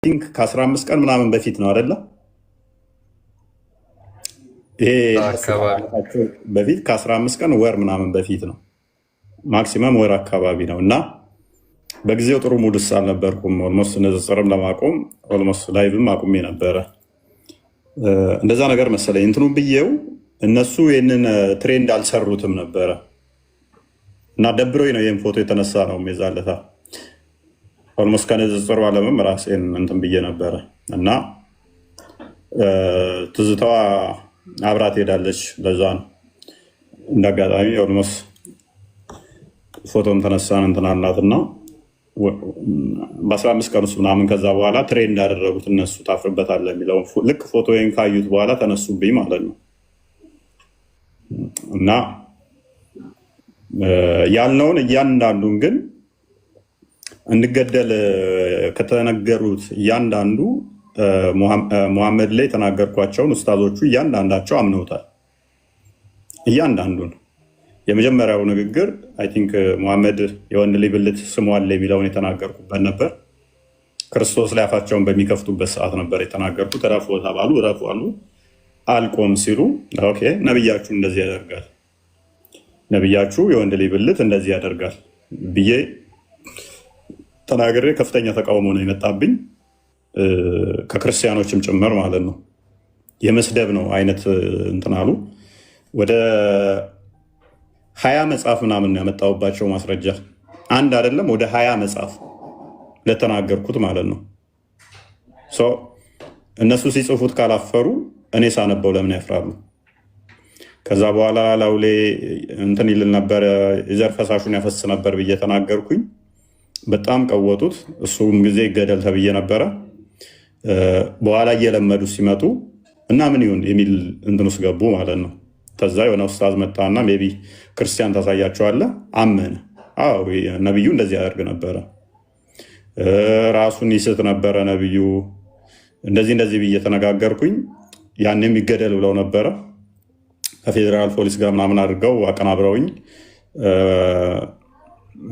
ቲንክ ከ15 ቀን ምናምን በፊት ነው አይደለ? ይሄ በፊት ከ15 ቀን ወር ምናምን በፊት ነው፣ ማክሲመም ወር አካባቢ ነው። እና በጊዜው ጥሩ ሙድስ አልነበርኩም። ኦልሞስት ንጽጽርም ለማቆም ኦልሞስት ላይቭም አቁሜ ነበረ። እንደዛ ነገር መሰለኝ እንትኑ ብዬው እነሱ ይህንን ትሬንድ አልሰሩትም ነበረ እና ደብሮኝ ነው ይህን ፎቶ የተነሳ ነው የዛለታ ኦልሞስት ከንጽጽሩ ዓለምም ራሴን እንትን ብዬ ነበረ እና ትዝታዋ አብራት ሄዳለች። ለዛ ነው እንዳጋጣሚ ኦልሞስት ፎቶም ተነሳን እንትን አልናትና በ15 ቀን ውስጥ ምናምን ከዛ በኋላ ትሬንድ እንዳደረጉት እነሱ ታፍርበታለህ የሚለው ልክ ፎቶዬን ካዩት በኋላ ተነሱብኝ ማለት ነው። እና ያልነውን እያንዳንዱን ግን እንድገደል ከተነገሩት እያንዳንዱ ሙሐመድ ላይ የተናገርኳቸውን ኡስታዞቹ እያንዳንዳቸው አምነውታል። እያንዳንዱን የመጀመሪያው ንግግር አይ ቲንክ ሙሐመድ የወንድ ልጅ ብልት ስሟል የሚለውን የተናገርኩበት ነበር። ክርስቶስ ላይ አፋቸውን በሚከፍቱበት ሰዓት ነበር የተናገርኩት። እረፉ ተባሉ፣ እረፉ አሉ። አልቆም ሲሉ ኦኬ ነብያችሁ እንደዚህ ያደርጋል፣ ነብያችሁ የወንድ ልጅ ብልት እንደዚህ ያደርጋል ብዬ ተናግሬ ከፍተኛ ተቃውሞ ነው የመጣብኝ፣ ከክርስቲያኖችም ጭምር ማለት ነው። የመስደብ ነው አይነት እንትን አሉ። ወደ 20 መጽሐፍ ምናምን ያመጣሁባቸው ማስረጃ፣ አንድ አይደለም ወደ 20 መጽሐፍ ለተናገርኩት ማለት ነው። እነሱ ሲጽፉት ካላፈሩ እኔ ሳነበው ለምን ያፍራሉ? ከዛ በኋላ ላውሌ እንትን ይልል ነበር፣ የዘር ፈሳሹን ያፈስ ነበር ብዬ ተናገርኩኝ። በጣም ቀወጡት። እሱም ጊዜ ይገደል ተብዬ ነበረ። በኋላ እየለመዱ ሲመጡ እና ምን ይሁን የሚል እንትን ውስጥ ገቡ ማለት ነው። ከዛ የሆነ ኡስታዝ መጣና ሜይ ቢ ክርስቲያን ታሳያቸዋለህ አመነ። አዎ ነብዩ እንደዚህ ያደርግ ነበረ፣ ራሱን ይስት ነበረ ነብዩ፣ እንደዚህ ብዬ ተነጋገርኩኝ። ያንም ይገደል ብለው ነበረ። ከፌዴራል ፖሊስ ጋር ምናምን አድርገው አቀናብረውኝ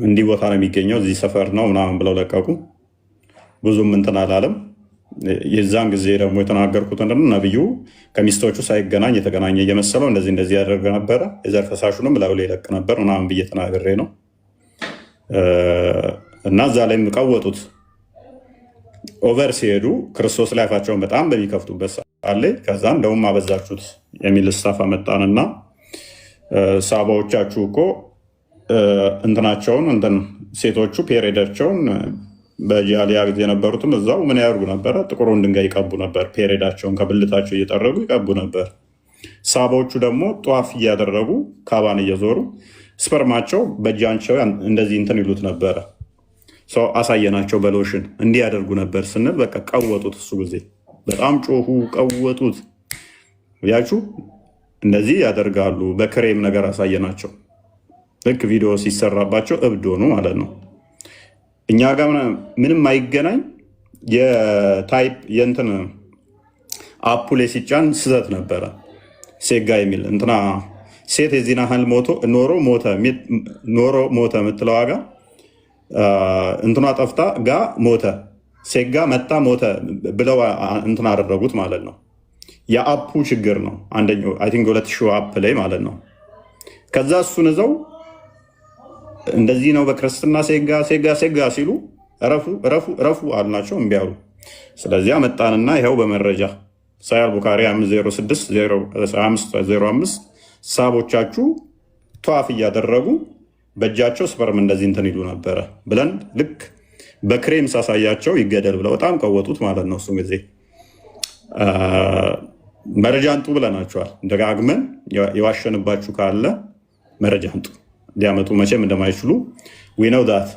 እንዲህ ቦታ ነው የሚገኘው እዚህ ሰፈር ነው ምናምን ብለው ለቀቁ። ብዙም እንትን አላለም። የዛን ጊዜ ደግሞ የተናገርኩት ነብዩ ከሚስቶቹ ሳይገናኝ የተገናኘ እየመሰለው እንደዚህ ያደርግ ነበረ፣ የዘር ፈሳሹንም ላዩ ላይ ይለቅ ነበር ምናምን ብዬ ተናግሬ ነው። እና እዛ ላይ ቀወጡት። ኦቨር ሲሄዱ ክርስቶስ ላይ አፋቸውን በጣም በሚከፍቱበት ሰዓት ላይ ከዛ እንደውም አበዛችሁት የሚል ስታፍ አመጣንና ሳባዎቻችሁ እኮ እንትናቸውን እንትን ሴቶቹ ፔሬዳቸውን በጃሊያ ጊዜ የነበሩትም እዛው ምን ያደርጉ ነበረ? ጥቁሩን ድንጋይ ይቀቡ ነበር። ፔሬዳቸውን ከብልታቸው እየጠረጉ ይቀቡ ነበር። ሳባዎቹ ደግሞ ጧፍ እያደረጉ ካባን እየዞሩ ስፐርማቸው በእጃቸው እንደዚህ እንትን ይሉት ነበረ። ሰው አሳየናቸው በሎሽን እንዲህ ያደርጉ ነበር ስንል በቃ ቀወጡት። እሱ ጊዜ በጣም ጮሁ፣ ቀወጡት። ያችሁ እንደዚህ ያደርጋሉ። በክሬም ነገር አሳየናቸው። ልክ ቪዲዮ ሲሰራባቸው እብድ ሆኑ ማለት ነው። እኛ ጋር ምንም አይገናኝ። የታይፕ የእንትን አፑ ላይ ሲጫን ስህተት ነበረ። ሴጋ የሚል እንትና ሴት የዚህን ያህል ኖሮ ሞተ የምትለው ዋጋ እንትኗ ጠፍታ ጋ ሞተ፣ ሴጋ መጣ ሞተ ብለው እንትን አደረጉት ማለት ነው። የአፑ ችግር ነው። አንደኛው አይ ቲንክ 2000 አፕ ላይ ማለት ነው። ከዛ እሱን እዘው እንደዚህ ነው በክርስትና ሴጋ ሲሉ ረፉ አልናቸው፣ እምቢ አሉ። ስለዚህ መጣንና ይኸው በመረጃ ሳያል ቡካሪ 506-505 ሳቦቻችሁ ቷፍ እያደረጉ በእጃቸው ስፐርም እንደዚህ እንትን ይሉ ነበረ ብለን ልክ በክሬም ሳሳያቸው ይገደል ብለው በጣም ቀወጡት ማለት ነው። እሱ ጊዜ መረጃ አንጡ ብለናቸዋል። ደጋግመን የዋሸንባችሁ ካለ መረጃ አንጡ። ሊያመጡ መቼም እንደማይችሉ ዊ ነው ዳት።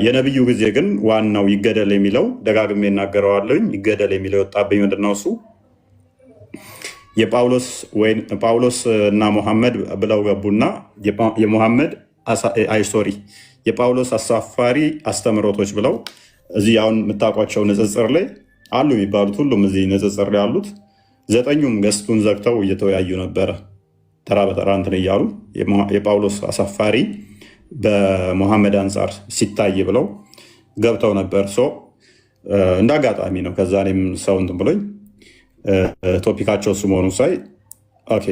የነብዩ ጊዜ ግን ዋናው ይገደል የሚለው ደጋግሜ እናገረዋለኝ። ይገደል የሚለው የወጣብኝ ምንድነው? እሱ የጳውሎስ እና ሙሐመድ ብለው ገቡና የጳውሎስ አሳፋሪ አስተምሮቶች ብለው እዚህ አሁን የምታውቋቸው ንጽጽር ላይ አሉ የሚባሉት ሁሉም እዚህ ንጽጽር ላይ አሉት። 9ኙም ገስቱን ዘግተው እየተወያዩ ነበረ ተራ በተራ እንትን እያሉ የጳውሎስ አሳፋሪ በሙሐመድ አንጻር ሲታይ ብለው ገብተው ነበር። እንደ አጋጣሚ ነው። ከዛ እኔም ሰው እንትን ብሎኝ ቶፒካቸው እሱ መሆኑን ሳይ ኦኬ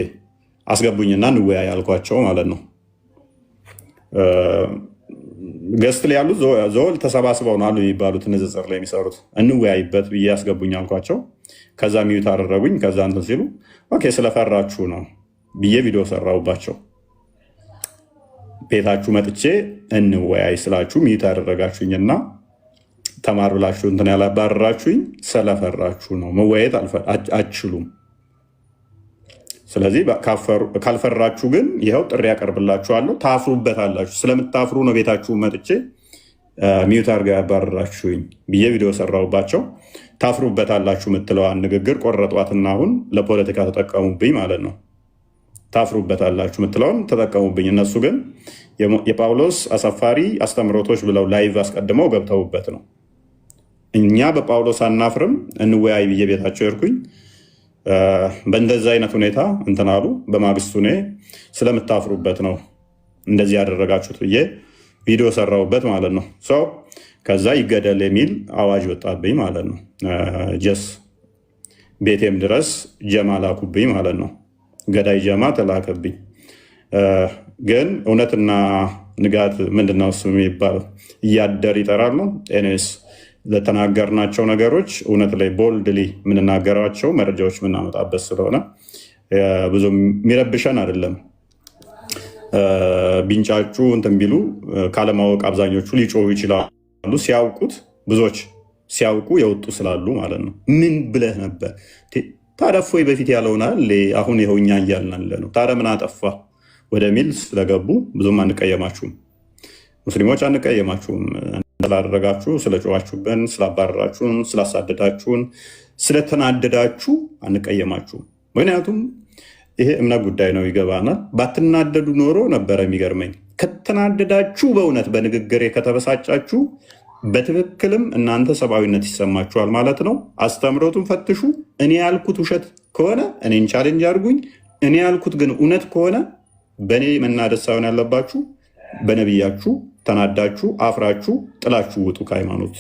አስገቡኝና እንወያይ አልኳቸው ማለት ነው። ገስት ላይ ያሉት ዘወል ተሰባስበው ነው አሉ የሚባሉት ንጽጽር ላይ የሚሰሩት እንወያይበት ብዬ ያስገቡኝ አልኳቸው። ከዛ ሚዩት አደረጉኝ። ከዛ እንትን ሲሉ ኦኬ ስለፈራችሁ ነው ብዬ ቪዲዮ ሰራሁባቸው። ቤታችሁ መጥቼ እንወያይ ስላችሁ ሚዩት ያደረጋችሁኝና ተማር ብላችሁ እንትን ያላባረራችሁኝ ስለፈራችሁ ነው። መወያየት አትችሉም። ስለዚህ ካልፈራችሁ ግን ይኸው ጥሪ ያቀርብላችኋለሁ። ታፍሩበታላችሁ። ስለምታፍሩ ነው ቤታችሁ መጥቼ ሚዩት አድርገው ያባረራችሁኝ ብዬ ቪዲዮ ሰራሁባቸው። ታፍሩበታላችሁ የምትለዋን ንግግር ቆረጧትና አሁን ለፖለቲካ ተጠቀሙብኝ ማለት ነው። ታፍሩበታላችሁ የምትለውን ተጠቀሙብኝ። እነሱ ግን የጳውሎስ አሳፋሪ አስተምሮቶች ብለው ላይቭ አስቀድመው ገብተውበት ነው። እኛ በጳውሎስ አናፍርም እንወያይ ብዬ ቤታቸው ሄድኩኝ። በእንደዚህ አይነት ሁኔታ እንትን አሉ። በማግስቱ እኔ ስለምታፍሩበት ነው እንደዚህ ያደረጋችሁት ብዬ ቪዲዮ ሰራሁበት ማለት ነው። ሰው ከዛ ይገደል የሚል አዋጅ ወጣብኝ ማለት ነው። ጀስ ቤቴም ድረስ ጀማ ላኩብኝ ማለት ነው። ገዳይ ጀማ ተላከብኝ። ግን እውነትና ንጋት ምንድነው እሱ የሚባለው እያደር ይጠራል ነው። ኤኒዌይስ ለተናገርናቸው ነገሮች እውነት ላይ ቦልድሊ የምንናገራቸው መረጃዎች የምናመጣበት ስለሆነ ብዙ የሚረብሸን አይደለም። ቢንጫጩ እንትን ቢሉ ካለማወቅ አብዛኞቹ ሊጮሁ ይችላሉ። ሲያውቁት ብዙዎች ሲያውቁ የወጡ ስላሉ ማለት ነው። ምን ብለህ ነበር ታዲያ እፎይ በፊት ያለውናል አሁን ይኸው እኛ እያልን ያለ ነው። ታዲያ ምን አጠፋ ወደሚል ስለገቡ ብዙም አንቀየማችሁም። ሙስሊሞች አንቀየማችሁም። ስላደረጋችሁ፣ ስለጮኻችሁብን፣ ስላባረራችሁን፣ ስላሳደዳችሁን፣ ስለተናደዳችሁ አንቀየማችሁም። ምክንያቱም ይሄ እምነት ጉዳይ ነው፣ ይገባናል። ባትናደዱ ኖሮ ነበረ የሚገርመኝ። ከተናደዳችሁ በእውነት በንግግሬ ከተበሳጫችሁ በትክክልም እናንተ ሰብአዊነት ይሰማችኋል ማለት ነው። አስተምሮቱን ፈትሹ። እኔ ያልኩት ውሸት ከሆነ እኔን ቻሌንጅ አድርጉኝ። እኔ ያልኩት ግን እውነት ከሆነ በእኔ መናደድ ሳይሆን ያለባችሁ በነቢያችሁ ተናዳችሁ አፍራችሁ ጥላችሁ ውጡ ከሃይማኖት።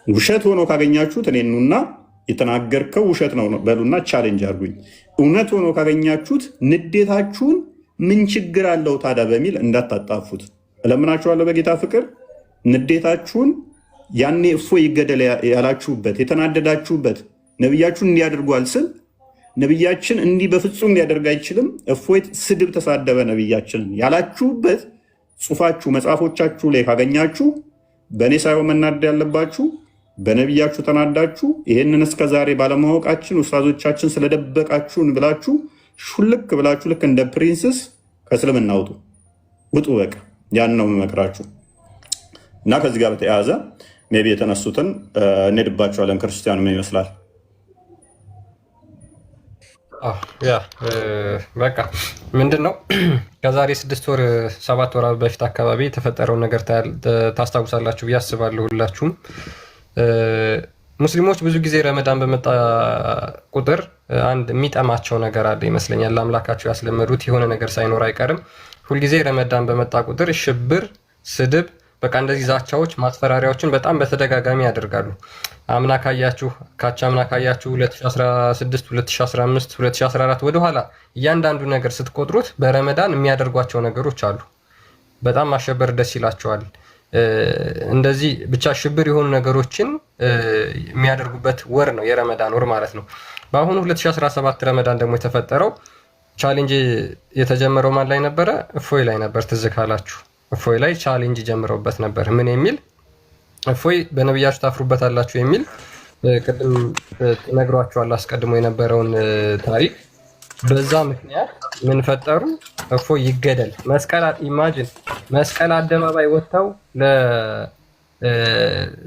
ውሸት ሆኖ ካገኛችሁት እኔኑና የተናገርከው ውሸት ነው በሉና ቻሌንጅ አድርጉኝ። እውነት ሆኖ ካገኛችሁት ንዴታችሁን ምን ችግር አለው ታዲያ በሚል እንዳታጣፉት እለምናችኋለሁ በጌታ ፍቅር። ንዴታችሁን ያኔ እፎይ ይገደል ያላችሁበት የተናደዳችሁበት ነቢያችሁን እንዲያደርጓል ስል ነቢያችን እንዲህ በፍጹም ሊያደርግ አይችልም፣ እፎይ ስድብ ተሳደበ ነቢያችንን ያላችሁበት ጽሑፋችሁ መጽሐፎቻችሁ ላይ ካገኛችሁ በእኔ ሳይሆን መናደድ ያለባችሁ በነቢያችሁ ተናዳችሁ ይህንን እስከዛሬ ባለማወቃችን ውስታዞቻችን ስለደበቃችሁን ብላችሁ ሹልክ ብላችሁ ልክ እንደ ፕሪንስስ ከእስልምና ውጡ። በቃ ያን ነው የምመክራችሁ። እና ከዚህ ጋር በተያያዘ ሜቢ የተነሱትን እንሄድባቸዋለን። ክርስቲያኑ ምን ይመስላል? በቃ ምንድን ነው ከዛሬ 6 ወር 7 ወራት በፊት አካባቢ የተፈጠረውን ነገር ታስታውሳላችሁ ብዬ አስባለሁ ሁላችሁም። ሙስሊሞች ብዙ ጊዜ ረመዳን በመጣ ቁጥር አንድ የሚጠማቸው ነገር አለ ይመስለኛል። ለአምላካቸው ያስለመዱት የሆነ ነገር ሳይኖር አይቀርም። ሁልጊዜ ረመዳን በመጣ ቁጥር ሽብር፣ ስድብ፣ በቃ እንደዚህ ዛቻዎች፣ ማስፈራሪያዎችን በጣም በተደጋጋሚ ያደርጋሉ። አምና ካያችሁ ካቻምና ካያችሁ 2016፣ 2015፣ 2014 ወደኋላ እያንዳንዱ ነገር ስትቆጥሩት በረመዳን የሚያደርጓቸው ነገሮች አሉ። በጣም ማሸበር ደስ ይላቸዋል። እንደዚህ ብቻ ሽብር የሆኑ ነገሮችን የሚያደርጉበት ወር ነው የረመዳን ወር ማለት ነው። በአሁኑ 2017 ረመዳን ደግሞ የተፈጠረው ቻሌንጅ የተጀመረው ማን ላይ ነበረ? እፎይ ላይ ነበር። ትዝ ካላችሁ እፎይ ላይ ቻሌንጅ ጀምረውበት ነበር። ምን የሚል እፎይ በነቢያችሁ ታፍሩበታላችሁ የሚል ቅድም ነግሯችኋል፣ አስቀድሞ የነበረውን ታሪክ። በዛ ምክንያት ምን ፈጠሩ? እፎይ ይገደል ኢማጂን መስቀል አደባባይ ወጥተው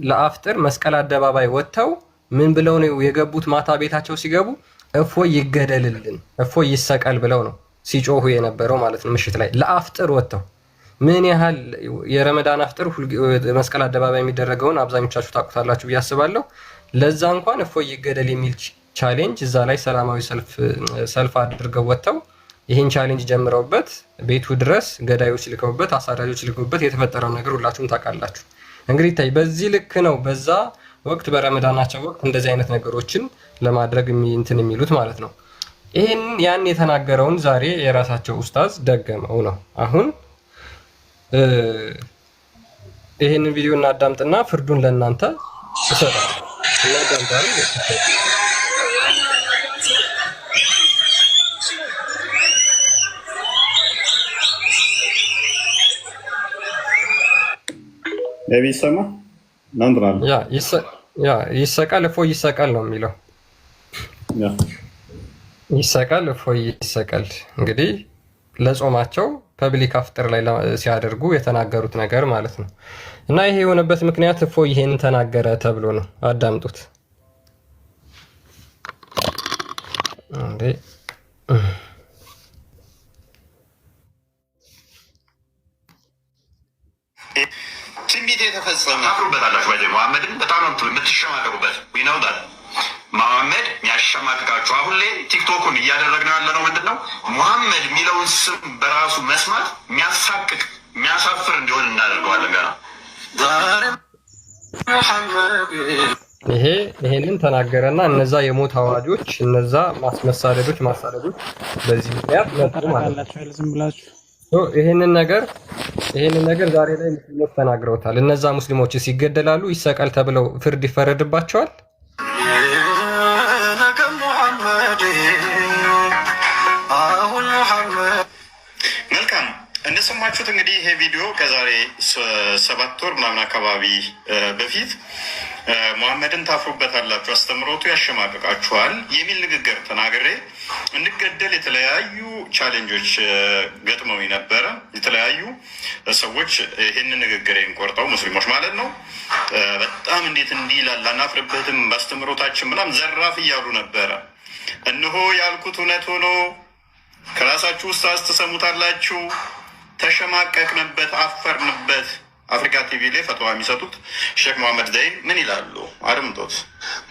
ለአፍጥር መስቀል አደባባይ ወጥተው ምን ብለው ነው የገቡት? ማታ ቤታቸው ሲገቡ እፎይ ይገደልልን፣ እፎይ ይሰቀል ብለው ነው ሲጮሁ የነበረው ማለት ነው። ምሽት ላይ ለአፍጥር ወጥተው ምን ያህል የረመዳን አፍጥር መስቀል አደባባይ የሚደረገውን አብዛኞቻችሁ ታውቁታላችሁ ብዬ አስባለሁ። ለዛ እንኳን እፎይ ይገደል የሚል ቻሌንጅ እዛ ላይ ሰላማዊ ሰልፍ አድርገው ወጥተው ይህን ቻሌንጅ ጀምረውበት ቤቱ ድረስ ገዳዮች ልከውበት፣ አሳዳጆች ልከውበት የተፈጠረው ነገር ሁላችሁም ታውቃላችሁ። እንግዲህ ታይ በዚህ ልክ ነው። በዛ ወቅት በረመዳናቸው ወቅት እንደዚህ አይነት ነገሮችን ለማድረግ እንትን የሚሉት ማለት ነው። ይህን ያን የተናገረውን ዛሬ የራሳቸው ኡስታዝ ደገመው ነው። አሁን ይህንን ቪዲዮ እናዳምጥና ፍርዱን ለእናንተ እሰጣለሁ። ይሰማ ይሰቃል እፎይ ይሰቃል ነው የሚለው። ይሰቃል እፎይ ይሰቃል። እንግዲህ ለጾማቸው ፐብሊክ አፍጥር ላይ ሲያደርጉ የተናገሩት ነገር ማለት ነው። እና ይሄ የሆነበት ምክንያት እፎይ ይሄን ተናገረ ተብሎ ነው። አዳምጡት። ትንቢት የተፈጸመ ታፍሩበታላችሁ። ባይ መሐመድን በጣም ነው የምትሸማቀቁበት። ይነውዳል መሐመድ የሚያሸማቅቃችሁ አሁን ላይ ቲክቶኩን እያደረግነው ያለ ነው። ምንድን ነው መሐመድ የሚለውን ስም በራሱ መስማት የሚያሳቅቅ የሚያሳፍር እንዲሆን እናደርገዋለን። ገና ይሄንን ተናገረና እነዛ የሞት አዋጆች እነዛ ማሳደዶች በዚህ ምክንያት መጡ ማለት ነው። ይሄንን ነገር ዛሬ ላይ ሙስሊሞች ተናግረውታል። እነዛ ሙስሊሞች ሲገደላሉ ይሰቀል ተብለው ፍርድ ይፈረድባቸዋል። መልካም እንደሰማችሁት እንግዲህ ይሄ ቪዲዮ ከዛሬ 7 ወር ምናምን አካባቢ በፊት መሐመድን ታፍሩበታላችሁ፣ አስተምሮቱ ያሸማቀቃችኋል የሚል ንግግር ተናግሬ እንድገደል የተለያዩ ቻሌንጆች ገጥመው ነበረ። የተለያዩ ሰዎች ይህንን ንግግሬን ቆርጠው ሙስሊሞች ማለት ነው በጣም እንዴት እንዲህ ይላል አናፍርበትም በአስተምሮታችን ምናምን ዘራፍ እያሉ ነበረ። እነሆ ያልኩት እውነት ሆኖ ከራሳችሁ ውስጥ አስተሰሙታላችሁ። ተሸማቀቅንበት፣ አፈርንበት። አፍሪካ ቲቪ ላይ ፈትዋ የሚሰጡት ሼክ መሐመድ ዘይን ምን ይላሉ? አድምጦት።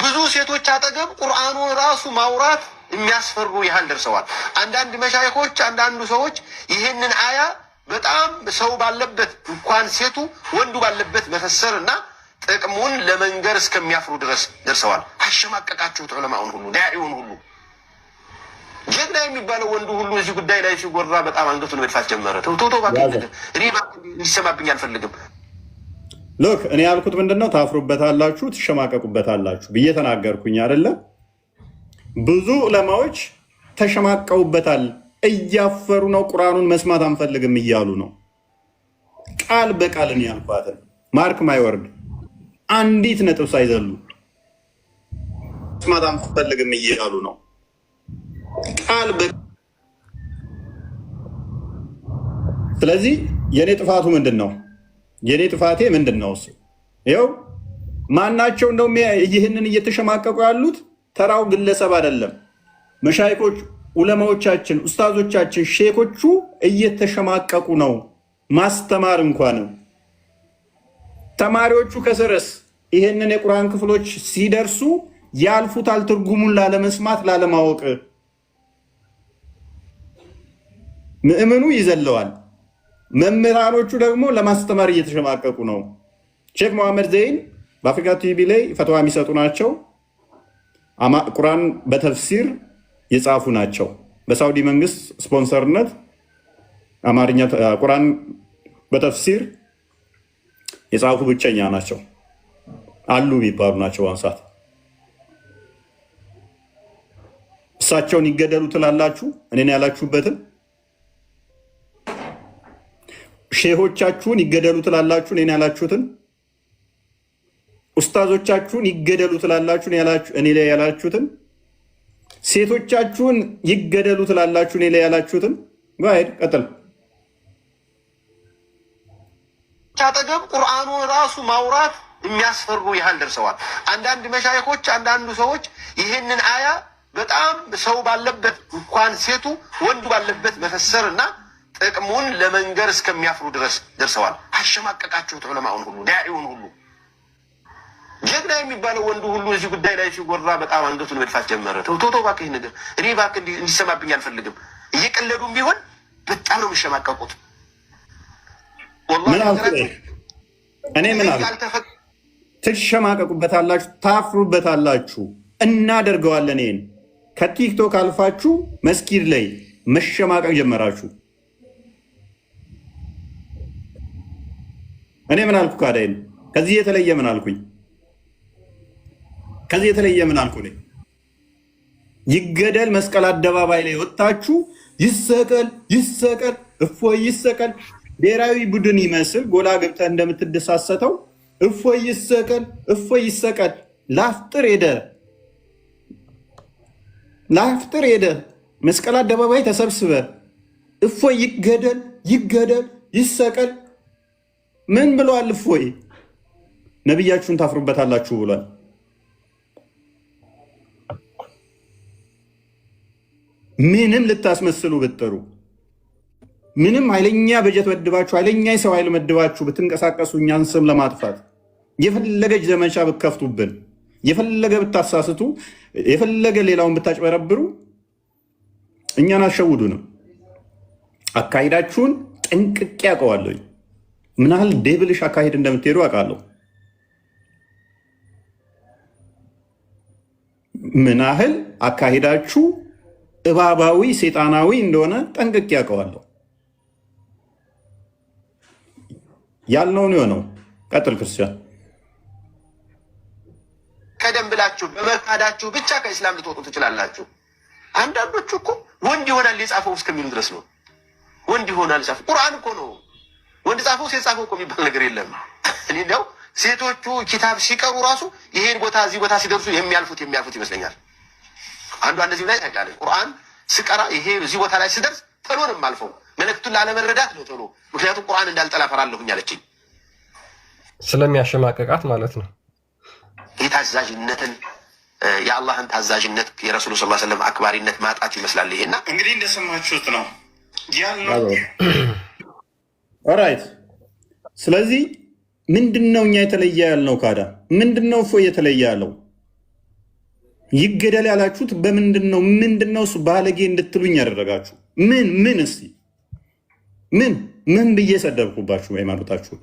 ብዙ ሴቶች አጠገብ ቁርአኑን ራሱ ማውራት የሚያስፈሩ ያህል ደርሰዋል። አንዳንድ መሻይኮች፣ አንዳንዱ ሰዎች ይህንን አያ በጣም ሰው ባለበት እንኳን ሴቱ ወንዱ ባለበት መፈሰር እና ጥቅሙን ለመንገር እስከሚያፍሩ ድረስ ደርሰዋል። አሸማቀቃችሁት ዑለማውን ሁሉ ዳዒውን ሁሉ። ጀግና የሚባለው ወንዱ ሁሉ እዚህ ጉዳይ ላይ ሲጎራ በጣም አንገቱን መድፋት ጀመረ። ቶቶ እኔ እንዲሰማብኝ አልፈልግም። ሎክ እኔ ያልኩት ምንድን ነው? ታፍሩበታላችሁ፣ ትሸማቀቁበታላችሁ ብዬ ተናገርኩኝ አይደለ? ብዙ ዑለማዎች ተሸማቀውበታል፣ እያፈሩ ነው። ቁርአኑን መስማት አንፈልግም እያሉ ነው። ቃል በቃል እኔ ያልኳትን ማርክ ማይ ወርድ አንዲት ነጥብ ሳይዘሉ መስማት አንፈልግም እያሉ ነው። ቃል ስለዚህ የኔ ጥፋቱ ምንድን ነው? የኔ ጥፋቴ ምንድን ነው? እሱ ይኸው ማናቸው እንደውም ይህንን እየተሸማቀቁ ያሉት ተራው ግለሰብ አይደለም። መሻይኮች፣ ዑለማዎቻችን፣ ኡስታዞቻችን፣ ሼኮቹ እየተሸማቀቁ ነው። ማስተማር እንኳን ተማሪዎቹ ከስርስ ይህንን የቁርአን ክፍሎች ሲደርሱ ያልፉታል፣ ትርጉሙን ላለመስማት ላለማወቅ። ምእምኑ ይዘለዋል። መምህራኖቹ ደግሞ ለማስተማር እየተሸማቀቁ ነው። ሼክ መሐመድ ዘይን በአፍሪካ ቲቪ ላይ ፈትዋ የሚሰጡ ናቸው። ቁርአን በተፍሲር የጻፉ ናቸው። በሳውዲ መንግስት ስፖንሰርነት አማርኛ ቁርአን በተፍሲር የጻፉ ብቸኛ ናቸው አሉ የሚባሉ ናቸው። አንሳት እሳቸውን ይገደሉ ትላላችሁ? እኔን ያላችሁበትን ሼሆቻችሁን ይገደሉ ትላላችሁ? እኔን ያላችሁትን ኡስታዞቻችሁን ይገደሉ ትላላችሁ? እኔ ላይ ያላችሁትን ሴቶቻችሁን ይገደሉ ትላላችሁ? እኔ ላይ ያላችሁትን ጋይድ ቀጥል። አጠገብ ቁርአኑን ራሱ ማውራት የሚያስፈሩ ያህል ደርሰዋል። አንዳንድ መሻይኮች፣ አንዳንዱ ሰዎች ይህንን አያ በጣም ሰው ባለበት እንኳን ሴቱ ወንዱ ባለበት መፈሰር እና ጥቅሙን ለመንገር እስከሚያፍሩ ድረስ ደርሰዋል። አሸማቀቃችሁት ዑለማውን ሁሉ ዳዒውን ሁሉ። ጀግና የሚባለው ወንዱ ሁሉ እዚህ ጉዳይ ላይ ሲጎራ በጣም አንገቱን መድፋት ጀመረ። ቶቶ እባክህ ነገር እኔ እባክህ እንዲሰማብኝ አልፈልግም። እየቀለዱም ቢሆን በጣም ነው የሚሸማቀቁት። ትሸማቀቁበታላችሁ፣ ታፍሩበታላችሁ። እናደርገዋለን። ይሄን ከቲክቶክ አልፋችሁ መስጊድ ላይ መሸማቀቅ ጀመራችሁ። እኔ ምን አልኩ? ካዳይን ከዚህ የተለየ ምን አልኩኝ? ከዚህ የተለየ ምን አልኩ? ይገደል መስቀል አደባባይ ላይ ወጣችሁ ይሰቀል ይሰቀል እፎይ ይሰቀል ብሔራዊ ቡድን ይመስል ጎላ ገብተህ እንደምትደሳሰተው እፎይ ይሰቀል እፎይ ይሰቀል። ላፍጥር ሄደ መስቀል አደባባይ ተሰብስበ እፎይ ይገደል ይገደል ይሰቀል። ምን ብሏል? እፎይ ነቢያችሁን ታፍሩበታላችሁ ብሏል። ምንም ልታስመስሉ ብትጠሩ፣ ምንም ኃይለኛ በጀት መድባችሁ ኃይለኛ የሰው ኃይል መድባችሁ ብትንቀሳቀሱ እኛን ስም ለማጥፋት የፈለገች ዘመቻ ብትከፍቱብን፣ የፈለገ ብታሳስቱ፣ የፈለገ ሌላውን ብታጭበረብሩ እኛን አሸውዱንም። አካሂዳችሁን ጠንቅቄ አውቀዋለሁ። ምን ያህል ዴብልሽ አካሄድ እንደምትሄዱ አውቃለሁ። ምን ያህል አካሄዳችሁ እባባዊ ሴጣናዊ እንደሆነ ጠንቅቄ አውቀዋለሁ። ያልነውን የሆነው ቀጥል ክርስቲያን። ቀደም ብላችሁ በመካዳችሁ ብቻ ከእስላም ልትወጡ ትችላላችሁ። አንዳንዶቹ እኮ ወንድ ይሆናል የጻፈው እስከሚሉ ድረስ ነው። ወንድ ይሆናል ጻፈው። ቁርአን እኮ ነው ወንድ ጻፈው ሴት ጻፈው እኮ የሚባል ነገር የለም። እኔ እንደው ሴቶቹ ኪታብ ሲቀሩ ራሱ ይሄን ቦታ እዚህ ቦታ ሲደርሱ የሚያልፉት ይመስለኛል። አንዷ እንደዚህ ላይ ታውቃለህ። ቁርአን ስቀራ ይሄ እዚህ ቦታ ላይ ስደርስ ቶሎ ነው የማልፈው። መልእክቱን ላለመረዳት ነው ቶሎ። ምክንያቱም ቁርአን እንዳልጠላ ፈራለሁኝ አለችኝ። ስለሚያሸማቀቃት ማለት ነው። የታዛዥነትን የአላህን ታዛዥነት የረሱሉ ስ ሰለም አክባሪነት ማጣት ይመስላል። ይሄና እንግዲህ እንደሰማችሁት ነው ያለው። ኦራይት። ስለዚህ ምንድነው እኛ የተለየ ያልነው? ካዳ ምንድነው እፎይ የተለየ ያለው? ይገደል ያላችሁት በምንድነው? ምንድነው እሱ ባለጌ እንድትሉኝ ያደረጋችሁ? ምን እስቲ ምን ብዬ ሰደብኩባችሁ? ሃይማኖታችሁን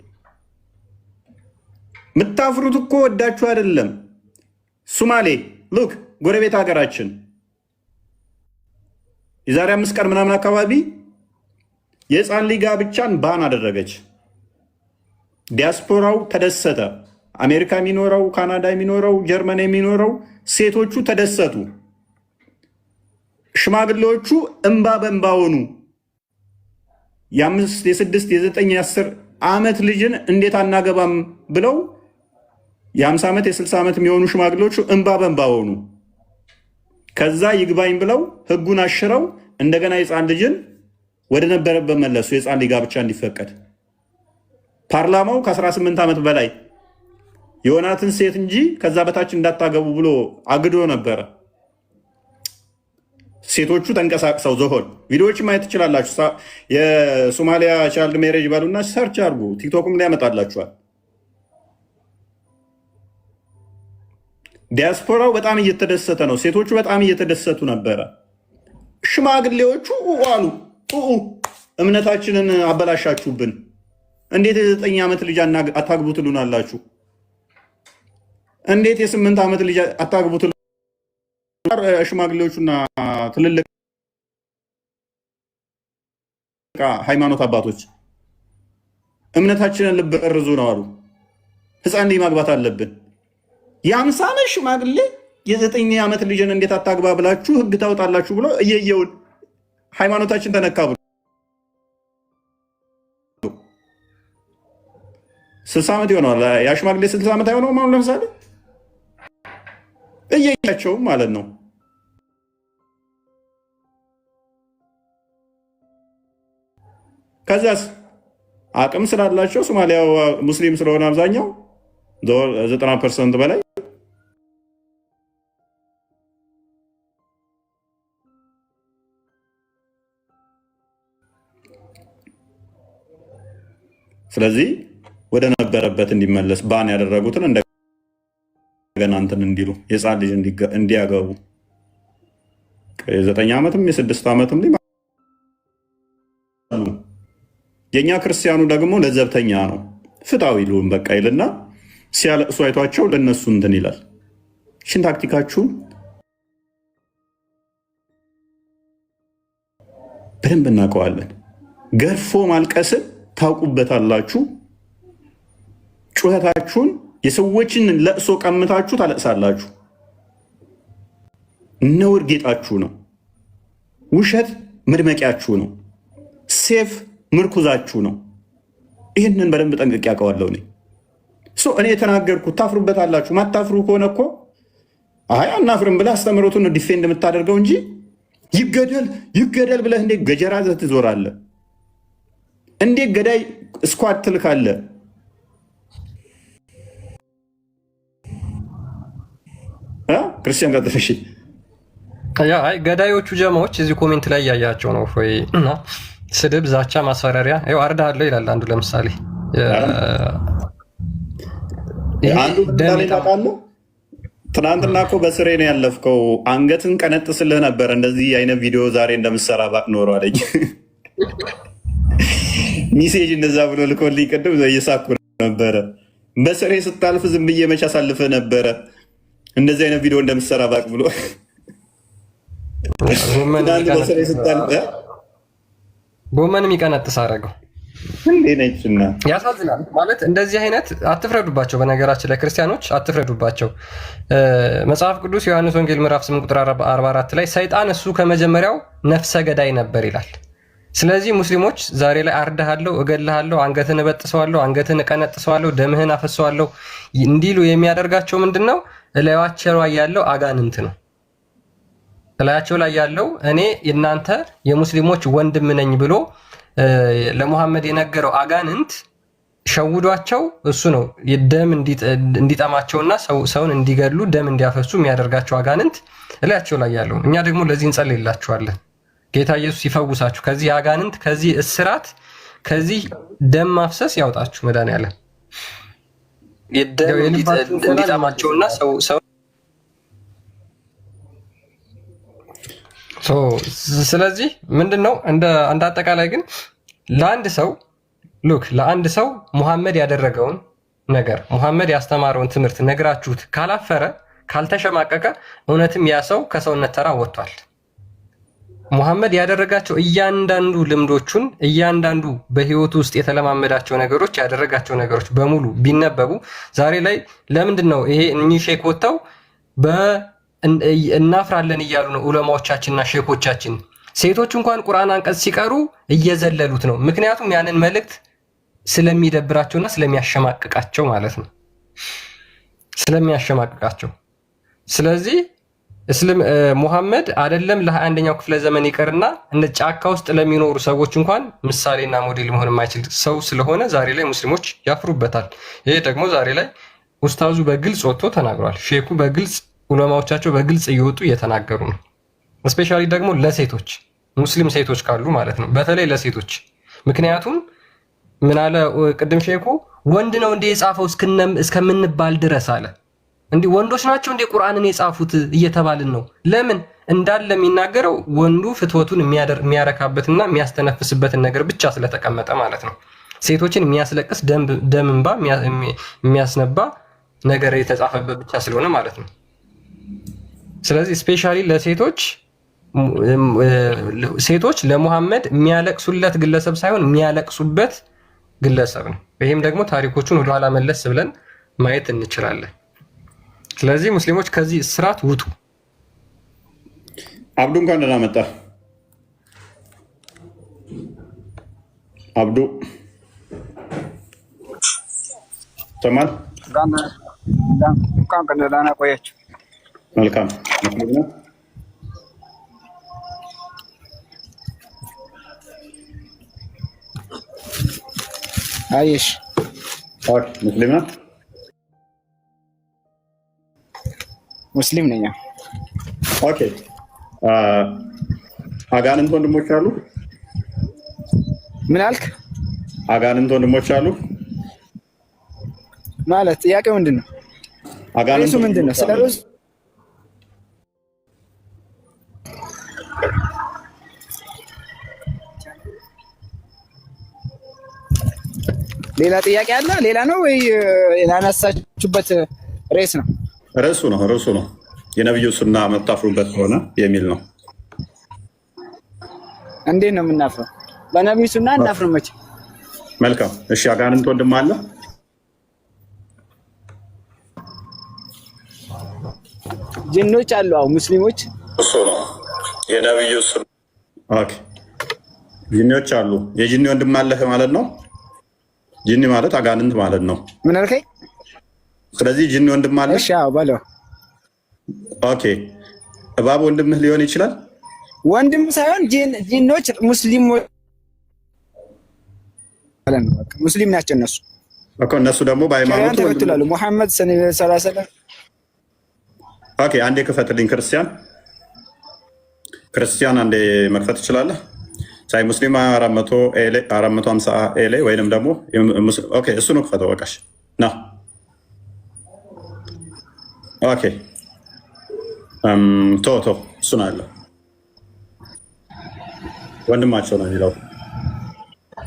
ምታፍሩት እኮ ወዳችሁ አይደለም። ሱማሌ ሉክ ጎረቤት ሀገራችን የዛሬ 5 ቀን ምናምን አካባቢ የህፃን ልጅ ጋብቻን ባን አደረገች። ዲያስፖራው ተደሰተ። አሜሪካ የሚኖረው፣ ካናዳ የሚኖረው፣ ጀርመን የሚኖረው ሴቶቹ ተደሰቱ። ሽማግሌዎቹ እንባ በእንባ ሆኑ። የ5 የ6 የ9 የ10 ዓመት ልጅን እንዴት አናገባም ብለው የ50 ዓመት የ60 ዓመት የሚሆኑ ሽማግሌዎቹ እንባ በእንባ ሆኑ። ከዛ ይግባኝ ብለው ህጉን አሽረው እንደገና የህፃን ልጅን ወደ ነበረበት መለሱ። የህፃን ልጅ ጋብቻ እንዲፈቀድ ፓርላማው ከ18 ዓመት በላይ የሆናትን ሴት እንጂ ከዛ በታች እንዳታገቡ ብሎ አግዶ ነበረ። ሴቶቹ ተንቀሳቅሰው ዘሆን ቪዲዮዎች ማየት ትችላላችሁ። የሶማሊያ ቻይልድ ሜሬጅ ባሉና ሰርች አድርጉ። ቲክቶክም ላይ ያመጣላችኋል። ዲያስፖራው በጣም እየተደሰተ ነው። ሴቶቹ በጣም እየተደሰቱ ነበረ። ሽማግሌዎቹ አሉ እምነታችንን አበላሻችሁብን፣ እንዴት የ9 ዓመት ልጅ አታግቡ ትሉናላችሁ? እንዴት የ8 ዓመት ልጅ አታግቡ ትሉ? ሽማግሌዎቹና ትልልቅ ሃይማኖት አባቶች እምነታችንን ልበርዙ ነው አሉ። ህፃን ልጅ ማግባት አለብን። የ50 ዓመት ሽማግሌ የ9 ዓመት ልጅን እንዴት አታግባ ብላችሁ ህግ ታወጣላችሁ ብሎ እየየውን ሃይማኖታችን ተነካ ብሎ 60 ዓመት ይሆነዋል። ያ ሽማግሌ 60 ዓመት አይሆነውም። አሁን ለምሳሌ እየያቸውም ማለት ነው። ከዛስ አቅም ስላላቸው ሶማሊያ ሙስሊም ስለሆነ አብዛኛው 90% በላይ ስለዚህ ወደ ነበረበት እንዲመለስ ባን ያደረጉትን እንደገና እንትን እንዲሉ የህፃን ልጅ እንዲያገቡ የ9 ዓመትም የ6 ዓመትም የእኛ ክርስቲያኑ ደግሞ ለዘብተኛ ነው። ፍትሃዊ ልሁን በቃ ይልና ሲያለቅሱ አይቷቸው ለእነሱ እንትን ይላል። ሽን ታክቲካችሁን በደንብ እናውቀዋለን። ገርፎ ማልቀስን ታውቁበታላችሁ። ጩኸታችሁን የሰዎችን ለቅሶ ቀምታችሁ ታለቅሳላችሁ። ነውር ጌጣችሁ ነው። ውሸት መድመቂያችሁ ነው። ሴፍ ምርኩዛችሁ ነው። ይህንን በደንብ ጠንቅቄ ያውቀዋለሁ። እኔ የተናገርኩት ታፍሩበታላችሁ። ማታፍሩ ከሆነ እኮ አይ አናፍርም ብለህ አስተምሮቱን ዲፌንድ የምታደርገው እንጂ ይገደል ብለህ እንዴት ገጀራ ዘህ ትዞራለህ? እንዴት ገዳይ እስኳድ ትልካለህ? ክርስቲያን ቀጥለሽ ገዳዮቹ ጀማዎች እዚህ ኮሜንት ላይ እያያቸው ነው ወይ? እና ስድብ፣ ዛቻ፣ ማስፈራሪያ ይኸው አርዳሃለሁ ይላል አንዱ። ለምሳሌ አንዱ ታውቃለህ፣ ትናንትና እኮ በስሬ ነው ያለፍከው። አንገትን ቀነጥስልህ ነበር እንደዚህ አይነት ቪዲዮ ዛሬ እንደምሰራ ባቅ ኖሮ አለኝ። ሚሴጅ እንደዛ ብሎ ልኮልኝ ቅድም እየሳኩ ነበረ። በስሬ ስታልፍ ዝም ብዬ መች አሳልፍህ ነበረ እንደዚህ አይነት ቪዲዮ እንደምሰራ ባቅ ብሎ ጎመን የሚቀነጥስ አደረገው። ያሳዝናል። ማለት እንደዚህ አይነት አትፍረዱባቸው። በነገራችን ላይ ክርስቲያኖች አትፍረዱባቸው። መጽሐፍ ቅዱስ ዮሐንስ ወንጌል ምዕራፍ 8 ቁጥር 44 ላይ ሰይጣን እሱ ከመጀመሪያው ነፍሰ ገዳይ ነበር ይላል። ስለዚህ ሙስሊሞች ዛሬ ላይ አርድሃለሁ፣ እገልሃለሁ፣ አንገትን እበጥሰዋለሁ፣ አንገትን እቀነጥሰዋለሁ፣ ደምህን አፈሰዋለሁ እንዲሉ የሚያደርጋቸው ምንድን ነው? እላያቸው ላይ ያለው አጋንንት ነው። እላያቸው ላይ ያለው እኔ እናንተ የሙስሊሞች ወንድም ነኝ ብሎ ለሙሐመድ የነገረው አጋንንት ሸውዷቸው እሱ ነው ደም እንዲጠማቸውና ሰውን እንዲገድሉ ደም እንዲያፈሱ የሚያደርጋቸው አጋንንት እላያቸው ላይ ያለው። እኛ ደግሞ ለዚህ እንጸልይላችኋለን። ጌታ ኢየሱስ ይፈውሳችሁ ከዚህ አጋንንት፣ ከዚህ እስራት፣ ከዚህ ደም ማፍሰስ ያውጣችሁ። መድኃኒዓለም የደም እንዲጠማቸውና ሰው ስለዚህ ምንድን ነው እንደ አጠቃላይ ግን ለአንድ ሰው ሙሐመድ ያደረገውን ነገር ሙሐመድ ያስተማረውን ትምህርት ነግራችሁት ካላፈረ ካልተሸማቀቀ እውነትም ያ ሰው ከሰውነት ተራ ወጥቷል። ሙሐመድ ያደረጋቸው እያንዳንዱ ልምዶቹን እያንዳንዱ በህይወቱ ውስጥ የተለማመዳቸው ነገሮች ያደረጋቸው ነገሮች በሙሉ ቢነበቡ ዛሬ ላይ ለምንድን ነው ይሄ እኚህ ሼክ ወጥተው እናፍራለን እያሉ ነው ዑለማዎቻችንና ሼኮቻችን። ሴቶች እንኳን ቁርአን አንቀጽ ሲቀሩ እየዘለሉት ነው። ምክንያቱም ያንን መልእክት ስለሚደብራቸውና ስለሚያሸማቅቃቸው ማለት ነው፣ ስለሚያሸማቅቃቸው። ስለዚህ ሙሐመድ አይደለም ለ21ኛው ክፍለ ዘመን ይቀርና እንደ ጫካ ውስጥ ለሚኖሩ ሰዎች እንኳን ምሳሌና ሞዴል መሆን የማይችል ሰው ስለሆነ ዛሬ ላይ ሙስሊሞች ያፍሩበታል። ይሄ ደግሞ ዛሬ ላይ ኡስታዙ በግልጽ ወጥቶ ተናግሯል። ሼኩ በግልጽ ዑለማዎቻቸው በግልጽ እየወጡ እየተናገሩ ነው። እስፔሻሊ ደግሞ ለሴቶች ሙስሊም ሴቶች ካሉ ማለት ነው፣ በተለይ ለሴቶች። ምክንያቱም ምን አለ ቅድም ሼኩ ወንድ ነው እንደ የጻፈው እስከምንባል ድረስ አለ። እንዲህ ወንዶች ናቸው እንደ ቁርአንን የጻፉት እየተባልን ነው። ለምን እንዳለ የሚናገረው ወንዱ ፍትወቱን የሚያረካበትና የሚያስተነፍስበትን ነገር ብቻ ስለተቀመጠ ማለት ነው። ሴቶችን የሚያስለቅስ ደም እንባ የሚያስነባ ነገር የተጻፈበት ብቻ ስለሆነ ማለት ነው። ስለዚህ ስፔሻሊ ሴቶች ለሙሐመድ የሚያለቅሱለት ግለሰብ ሳይሆን የሚያለቅሱበት ግለሰብ ነው። ይህም ደግሞ ታሪኮቹን ወደኋላ መለስ ብለን ማየት እንችላለን። ስለዚህ ሙስሊሞች ከዚህ እስራት ውጡ። አብዱ እንኳን ደህና መጣ። አብዱ ተማል እንኳን ደህና ቆያችሁ። መልካም አይሽ ሙስሊም ናት። ሙስሊም ነኝ። ኦኬ አጋንንት ወንድሞች አሉ። ምን አልክ? አጋንንት ወንድሞች አሉ ማለት ጥያቄው ምንድን ነው? አጋንንቱ ምንድን ነው? ስለዚህ ሌላ ጥያቄ አለ? ሌላ ነው ወይ ላነሳችሁ የገባችሁበት ርዕስ ነው። ርዕሱ ነው የነብዩ ሱና መታፍሩበት ሆነ የሚል ነው። እንዴት ነው የምናፍረው? በነብዩ ሱና እናፍር መቼ? መልካም እሺ። አጋንንት ወንድም አለ? ጅኖች አሉ። አዎ ሙስሊሞች እሱ ነው የነብዩ ሱና። ኦኬ ጂኒዎች አሉ። የጂኒ ወንድም አለህ ማለት ነው። ጂኒ ማለት አጋንንት ማለት ነው። ምን አልከኝ? ስለዚህ ጂኒ ወንድም አለህ? እሺ አዎ በለው። ኦኬ እባብ ወንድምህ ሊሆን ይችላል? ወንድም ሳይሆን ጂኖች ሙስሊሞች ማለት ነው። በቃ ሙስሊም ናቸው እነሱ እኮ። እነሱ ደግሞ በሃይማኖት ተከትላሉ ሙሐመድ ሰለላሁ ዐለይሂ ወሰለም። ኦኬ አንዴ ክፈትልኝ። ክርስቲያን አንዴ መክፈት ትችላለህ? ሳይ ሙስሊም 450 ኤሌ ወይንም ደግሞ ኦኬ እሱ ነው ክፈተው። በቃሽ ና ኦኬ ቶ እሱ ነው ያለው ወንድማቸው ነው የሚለው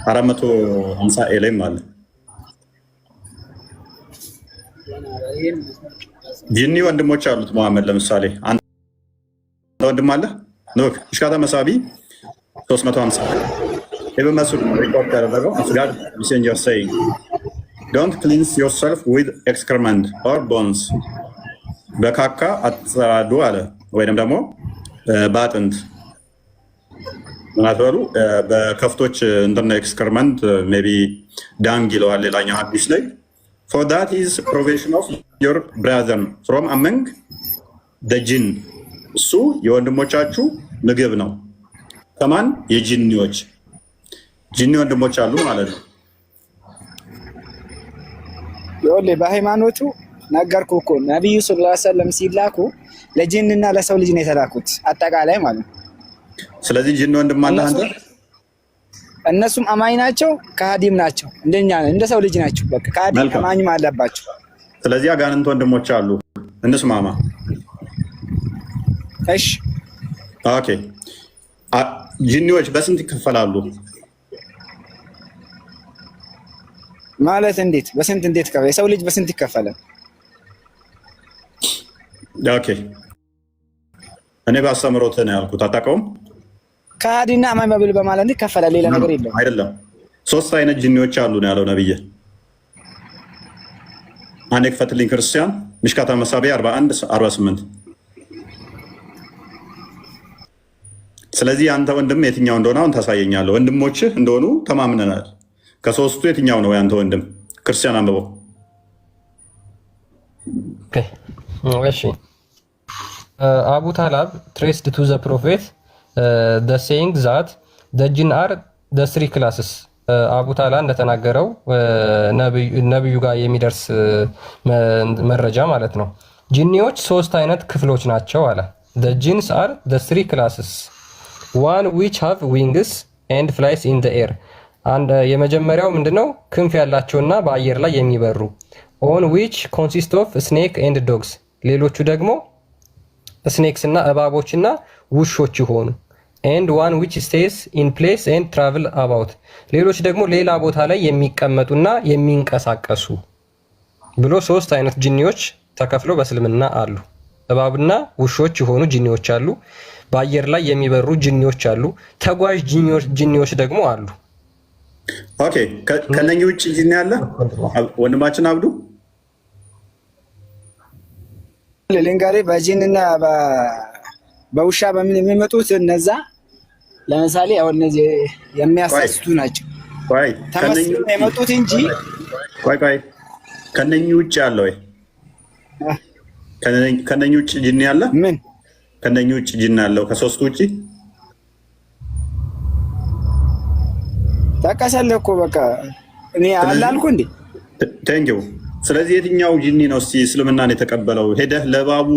450 ኤሌም አለ። ጂኒ ወንድሞች አሉት። መሐመድ ለምሳሌ አንተ ወንድም አለ ኖክ ሽካታ መሳቢ 350 ኢብን መስዑድ ሪፖርት ያደረገው God messenger saying don't cleanse yourself with excrement or bones በካካ አትጸዳዱ አለ። ወይንም ደግሞ በአጥንት ምን አትበሉ በከፍቶች እንደነ ኤክስክሪመንት ሜይ ቢ ዳንግ ይለዋል ሌላኛው ሐዲስ ላይ for that is provision of your brethren from among the jinn እሱ የወንድሞቻችሁ ምግብ ነው። ከማን? የጂኒዎች ጂኒ ወንድሞች አሉ ማለት ነው። ይኸውልህ በሃይማኖቱ ነገርኩህ እኮ ነብዩ ሰለላሁ ዐለይሂ ወሰለም ሲላኩ ለጂንና ለሰው ልጅ ነው የተላኩት አጠቃላይ ማለት ነው። ስለዚህ ጂኒ ወንድም አለ አንተ? እነሱም አማኝ ናቸው፣ ከሃዲም ናቸው። እንደኛ እንደ ሰው ልጅ ናቸው። በቃ ከሃዲም አማኝም አለባቸው። ስለዚህ አጋንንት ወንድሞች አሉ። እንስማማ። እሺ ኦኬ። ጂኒዎች በስንት ይከፈላሉ ማለት? እንዴት በስንት እንዴት ከፈለ? የሰው ልጅ በስንት ይከፈላል? ኦኬ እኔ ባስተምሮት ነው ያልኩት። አታውቀውም? ከሃዲና አማኝ መብል በማለት ይከፈላል። ሌላ ነገር የለም። አይደለም። 3 አይነት ጂኒዎች አሉ ነው ያለው ነብይ። አንዴ ክፈትልኝ ክርስቲያን ምሽካታ መሳቢያ 41-48 ስለዚህ አንተ ወንድም የትኛው እንደሆነ አሁን ታሳየኛለህ። ወንድሞችህ እንደሆኑ ተማምነናል። ከሶስቱ የትኛው ነው ያንተ ወንድም? ክርስቲያን አንብበው። እሺ አቡ ታላብ ትሬስድ ቱ ዘ ፕሮፌት the saying that the jinn are the 3 classes አቡ ታላ እንደተናገረው ነብዩ ጋር የሚደርስ መረጃ ማለት ነው። ጂኒዎች 3 አይነት ክፍሎች ናቸው አለ። the jinns are the 3 classes one which have wings and flies in the air አንድ የመጀመሪያው ምንድነው? ክንፍ ያላቸውና በአየር ላይ የሚበሩ on which consist of snake and dogs ሌሎቹ ደግሞ ስኔክስ እና እባቦች እና ውሾች ይሆኑ and one which stays in place and travel about ሌሎች ደግሞ ሌላ ቦታ ላይ የሚቀመጡና የሚንቀሳቀሱ ብሎ 3 አይነት ጂኒዎች ተከፍለው በእስልምና አሉ። እባብና ውሾች የሆኑ ጂኒዎች አሉ። በአየር ላይ የሚበሩ ጂኒዎች አሉ። ተጓዥ ጂኒዎች ደግሞ አሉ። ኦኬ ከነኚህ ውጭ ጂኒ አለ ወንድማችን አብዱ? ለንጋሪ በጂንና በውሻ በምን የሚመጡት እነዛ ለምሳሌ አሁን እነዚህ የሚያሳስቱ ናቸው። ተመስለው የመጡት እንጂ ቆይ ከነኚህ ውጭ አለ ወይ? ከነኚህ ውጭ ጂኒ አለ? ምን ከነኚህ ውጭ ጂኒ አለው? ከሶስቱ ውጭ ታውቃለህ እኮ በቃ እኔ አላልኩ እንዴ? ቴንኪው። ስለዚህ የትኛው ጂኒ ነው እስቲ እስልምናን የተቀበለው? ሄደህ ለባቡ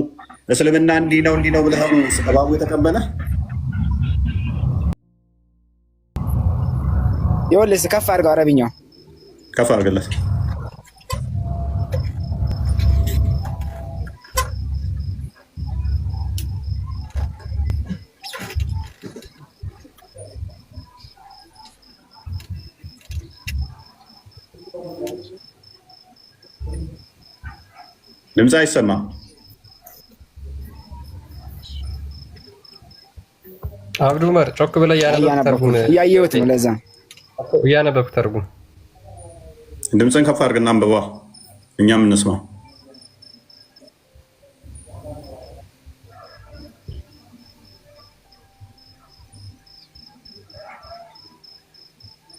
እስልምና እንዲህ ነው ብለህ ባቡ የተቀበለ? ይኸውልህ ከፍ አድርገው፣ አረብኛው ከፍ አድርግለት። ድምፅ አይሰማም። አብዱ ዑመር ጮክ ብለህ እያየሁት ነው። ለዛ እያነበብክ ተርጉም። ድምፅን ከፍ አድርግና አንብባ፣ እኛም እንስማው።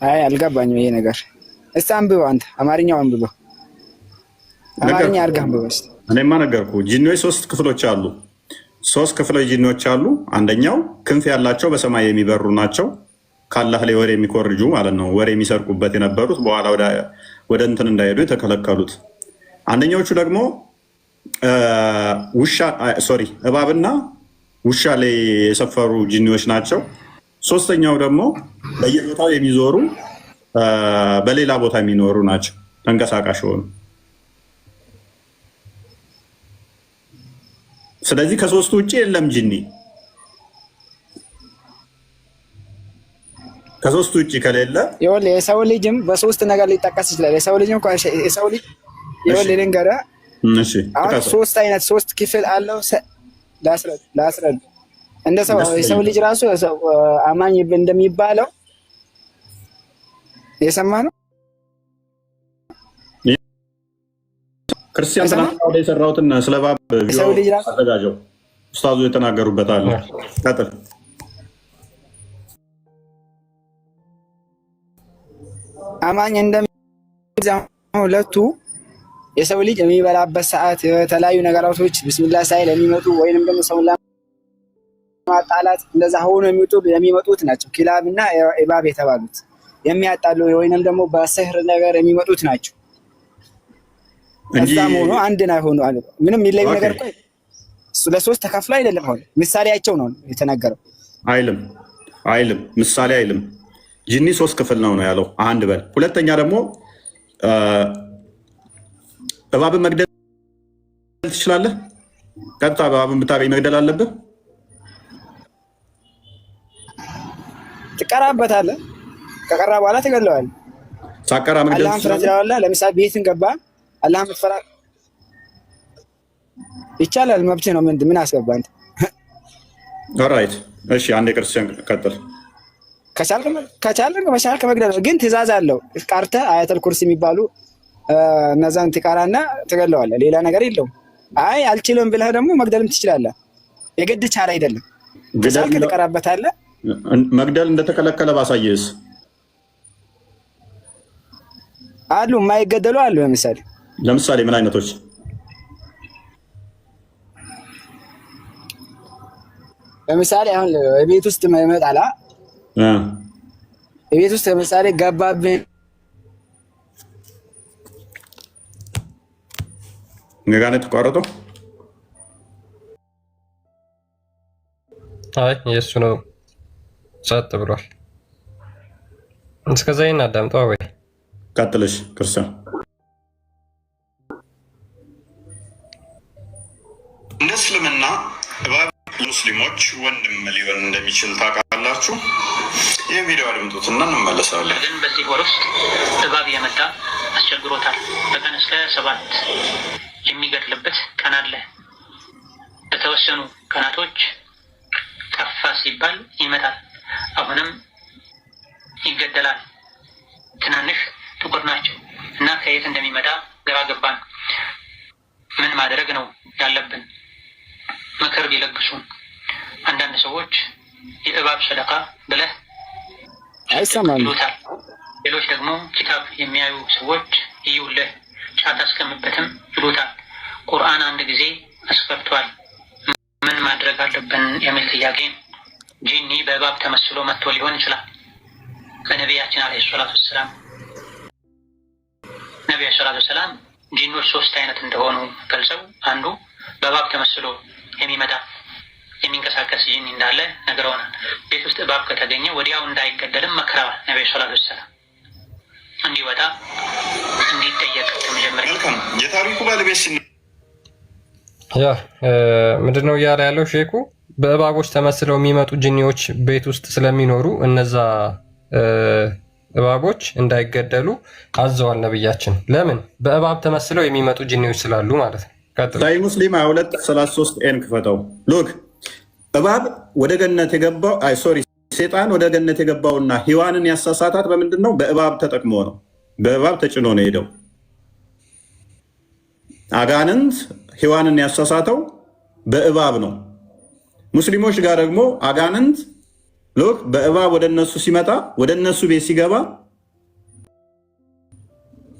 አይ አልገባኝም ይሄ ነገር። እስቲ አንብበው አንተ፣ አማርኛው አንብበው። አማርኛ አድርገህ አንብበው እስቲ። እኔማ ነገርኩህ። ጂኒዎች 3 ክፍሎች አሉ። 3 ክፍሎች ጂኒዎች አሉ። አንደኛው ክንፍ ያላቸው በሰማይ የሚበሩ ናቸው። ከአላህ ላይ ወሬ የሚኮርጁ ማለት ነው። ወሬ የሚሰርቁበት የነበሩት በኋላ ወደ እንትን እንዳይሄዱ የተከለከሉት። አንደኛዎቹ ደግሞ እባብና ውሻ ላይ የሰፈሩ ጂኒዎች ናቸው። ሶስተኛው ደግሞ በየቦታው የሚዞሩ በሌላ ቦታ የሚኖሩ ናቸው፣ ተንቀሳቃሽ የሆኑ። ስለዚህ ከሶስቱ ውጭ የለም ጂኒ። ከሶስቱ ውጭ ከሌለ የሰው ልጅም በሶስት ነገር ሊጠቀስ ይችላል። የሰው ልጅ ልንገርህ፣ አሁን 3 ክፍል አለው። ላስረድ እንደ የሰው ልጅ ራሱ አማኝ እንደሚባለው የሰማ ነው። ክርስቲያን ትናንትና የሰራሁትን ስለ እባብ አዘጋጀው ኡስታዙ የተናገሩበት አለ። ቀጥል። አማኝ ሁለቱ የሰው ልጅ የሚበላበት ሰዓት የተለያዩ ነገራቶች ቢስሚላህ ሳይል የሚመጡ ወይንም ደግሞ ሰው ማጣላት እንደዛ ሆኖ የሚመጡት ናቸው። ኪላብ እና እባብ የተባሉት የሚያጣሉ ወይንም ደግሞ በስህር ነገር የሚመጡት ናቸው። እዛም ሆኖ አንድ ነው ሆኖ ምንም የሚለዩ ነገር ቆይ እሱ ለሶስት ተከፍሎ አይደለም። አሁን ምሳሌያቸው ነው የተናገረው። አይልም ምሳሌ አይልም። ጂኒ 3 ክፍል ነው ያለው። አንድ በል። ሁለተኛ ደግሞ እባብን መግደል ትችላለህ። ቀጥታ እባብን ብታገኝ መግደል አለብህ። ትቀራበታለህ። ከቀራ በኋላ ትገለዋለህ። ሳቀራ መግደል ትችላለህ። ለምሳሌ ቤትን ገባ አላህን ብትፈራ ይቻላል። መብት ነው። ምን አስገባ አንተ? ኦራይት እሺ። አንድ ክርስቲያን ቀጥል። ከቻልክ መግደል ግን ትእዛዝ አለው። ቀርተህ አያተል ኩርሲ የሚባሉ እነዛን ትቀራና ትገለዋለህ። ሌላ ነገር የለውም። አይ አልችልም ብለህ ደግሞ መግደልም ትችላለህ። የግድ ቻል አይደለም። ከቻልክ ትቀራበታለህ። መግደል እንደተከለከለ ባሳየስ አሉ የማይገደሉ አሉ። ለምሳሌ ምን አይነቶች? ለምሳሌ አሁን ቤት ውስጥ ይመጣላ። ቤት ውስጥ ለምሳሌ ገባብህ ንጋኔ ተቋረጠው። አይ የእሱ ነው። ጸጥ ብሏል። እስከዛ ይሄን አዳምጠው ወይ ቀጥልሽ ክርስቲያን። እንደ እስልምና እባብ ሙስሊሞች ወንድም ሊሆን እንደሚችል ታውቃላችሁ? ይህ ቪዲዮ አድምጡትና እንመለሳለን። ግን በዚህ ወር ውስጥ እባብ የመጣ አስቸግሮታል። በቀን እስከ 7 የሚገድልበት ቀን አለ። በተወሰኑ ቀናቶች ጠፋ ሲባል ይመጣል። አሁንም ይገደላል። ትናንሽ ጥቁር ናቸው እና ከየት እንደሚመጣ ግራ ገባን። ምን ማድረግ ነው ያለብን? ምክር ቢለግሱን። አንዳንድ ሰዎች የእባብ ሰደቃ ብለህ ይሉታል። ሌሎች ደግሞ ኪታብ የሚያዩ ሰዎች ይዩልህ ጫት አስቀምበትም ይሉታል። ቁርአን አንድ ጊዜ አስፈርቷል። ምን ማድረግ አለብን የሚል ጥያቄ ነው። ጂኒ በእባብ ተመስሎ መጥቶ ሊሆን ይችላል። ከነቢያችን አለይሂ ሰላቱ ወሰላም ነቢዩ ሰለላሁ ዐለይሂ ወሰለም ጂኖች 3 አይነት እንደሆኑ ገልጸው አንዱ በእባብ ተመስሎ የሚመጣ የሚንቀሳቀስ ጂኒ እንዳለ ነግረውናል። ቤት ውስጥ እባብ ከተገኘ ወዲያው እንዳይገደልም መክረዋል ነቢዩ ሰለላሁ ዐለይሂ ወሰለም። እንዲወጣ እንዲጠየቅ ከመጀመሪያ የታሪኩ ባለቤት ምንድነው እያለ ያለው ሼኩ? በእባቦች ተመስለው የሚመጡ ጂኒዎች ቤት ውስጥ ስለሚኖሩ እነዛ እባቦች እንዳይገደሉ አዘዋል ነብያችን። ለምን? በእባብ ተመስለው የሚመጡ ጂኒዎች ስላሉ ማለት ነው። ሳይ ሙስሊም 22:33 ኤን ክፈተው። ሉክ እባብ ወደ ገነት የገባው ሴጣን ወደ ገነት የገባውና ሔዋንን ያሳሳታት በምንድን ነው? በእባብ ተጠቅሞ ነው። በእባብ ተጭኖ ነው ሄደው። አጋንንት ሔዋንን ያሳሳተው በእባብ ነው። ሙስሊሞች ጋር ደግሞ አጋንንት ሉክ በእባብ ወደ እነሱ ሲመጣ ወደ እነሱ ቤት ሲገባ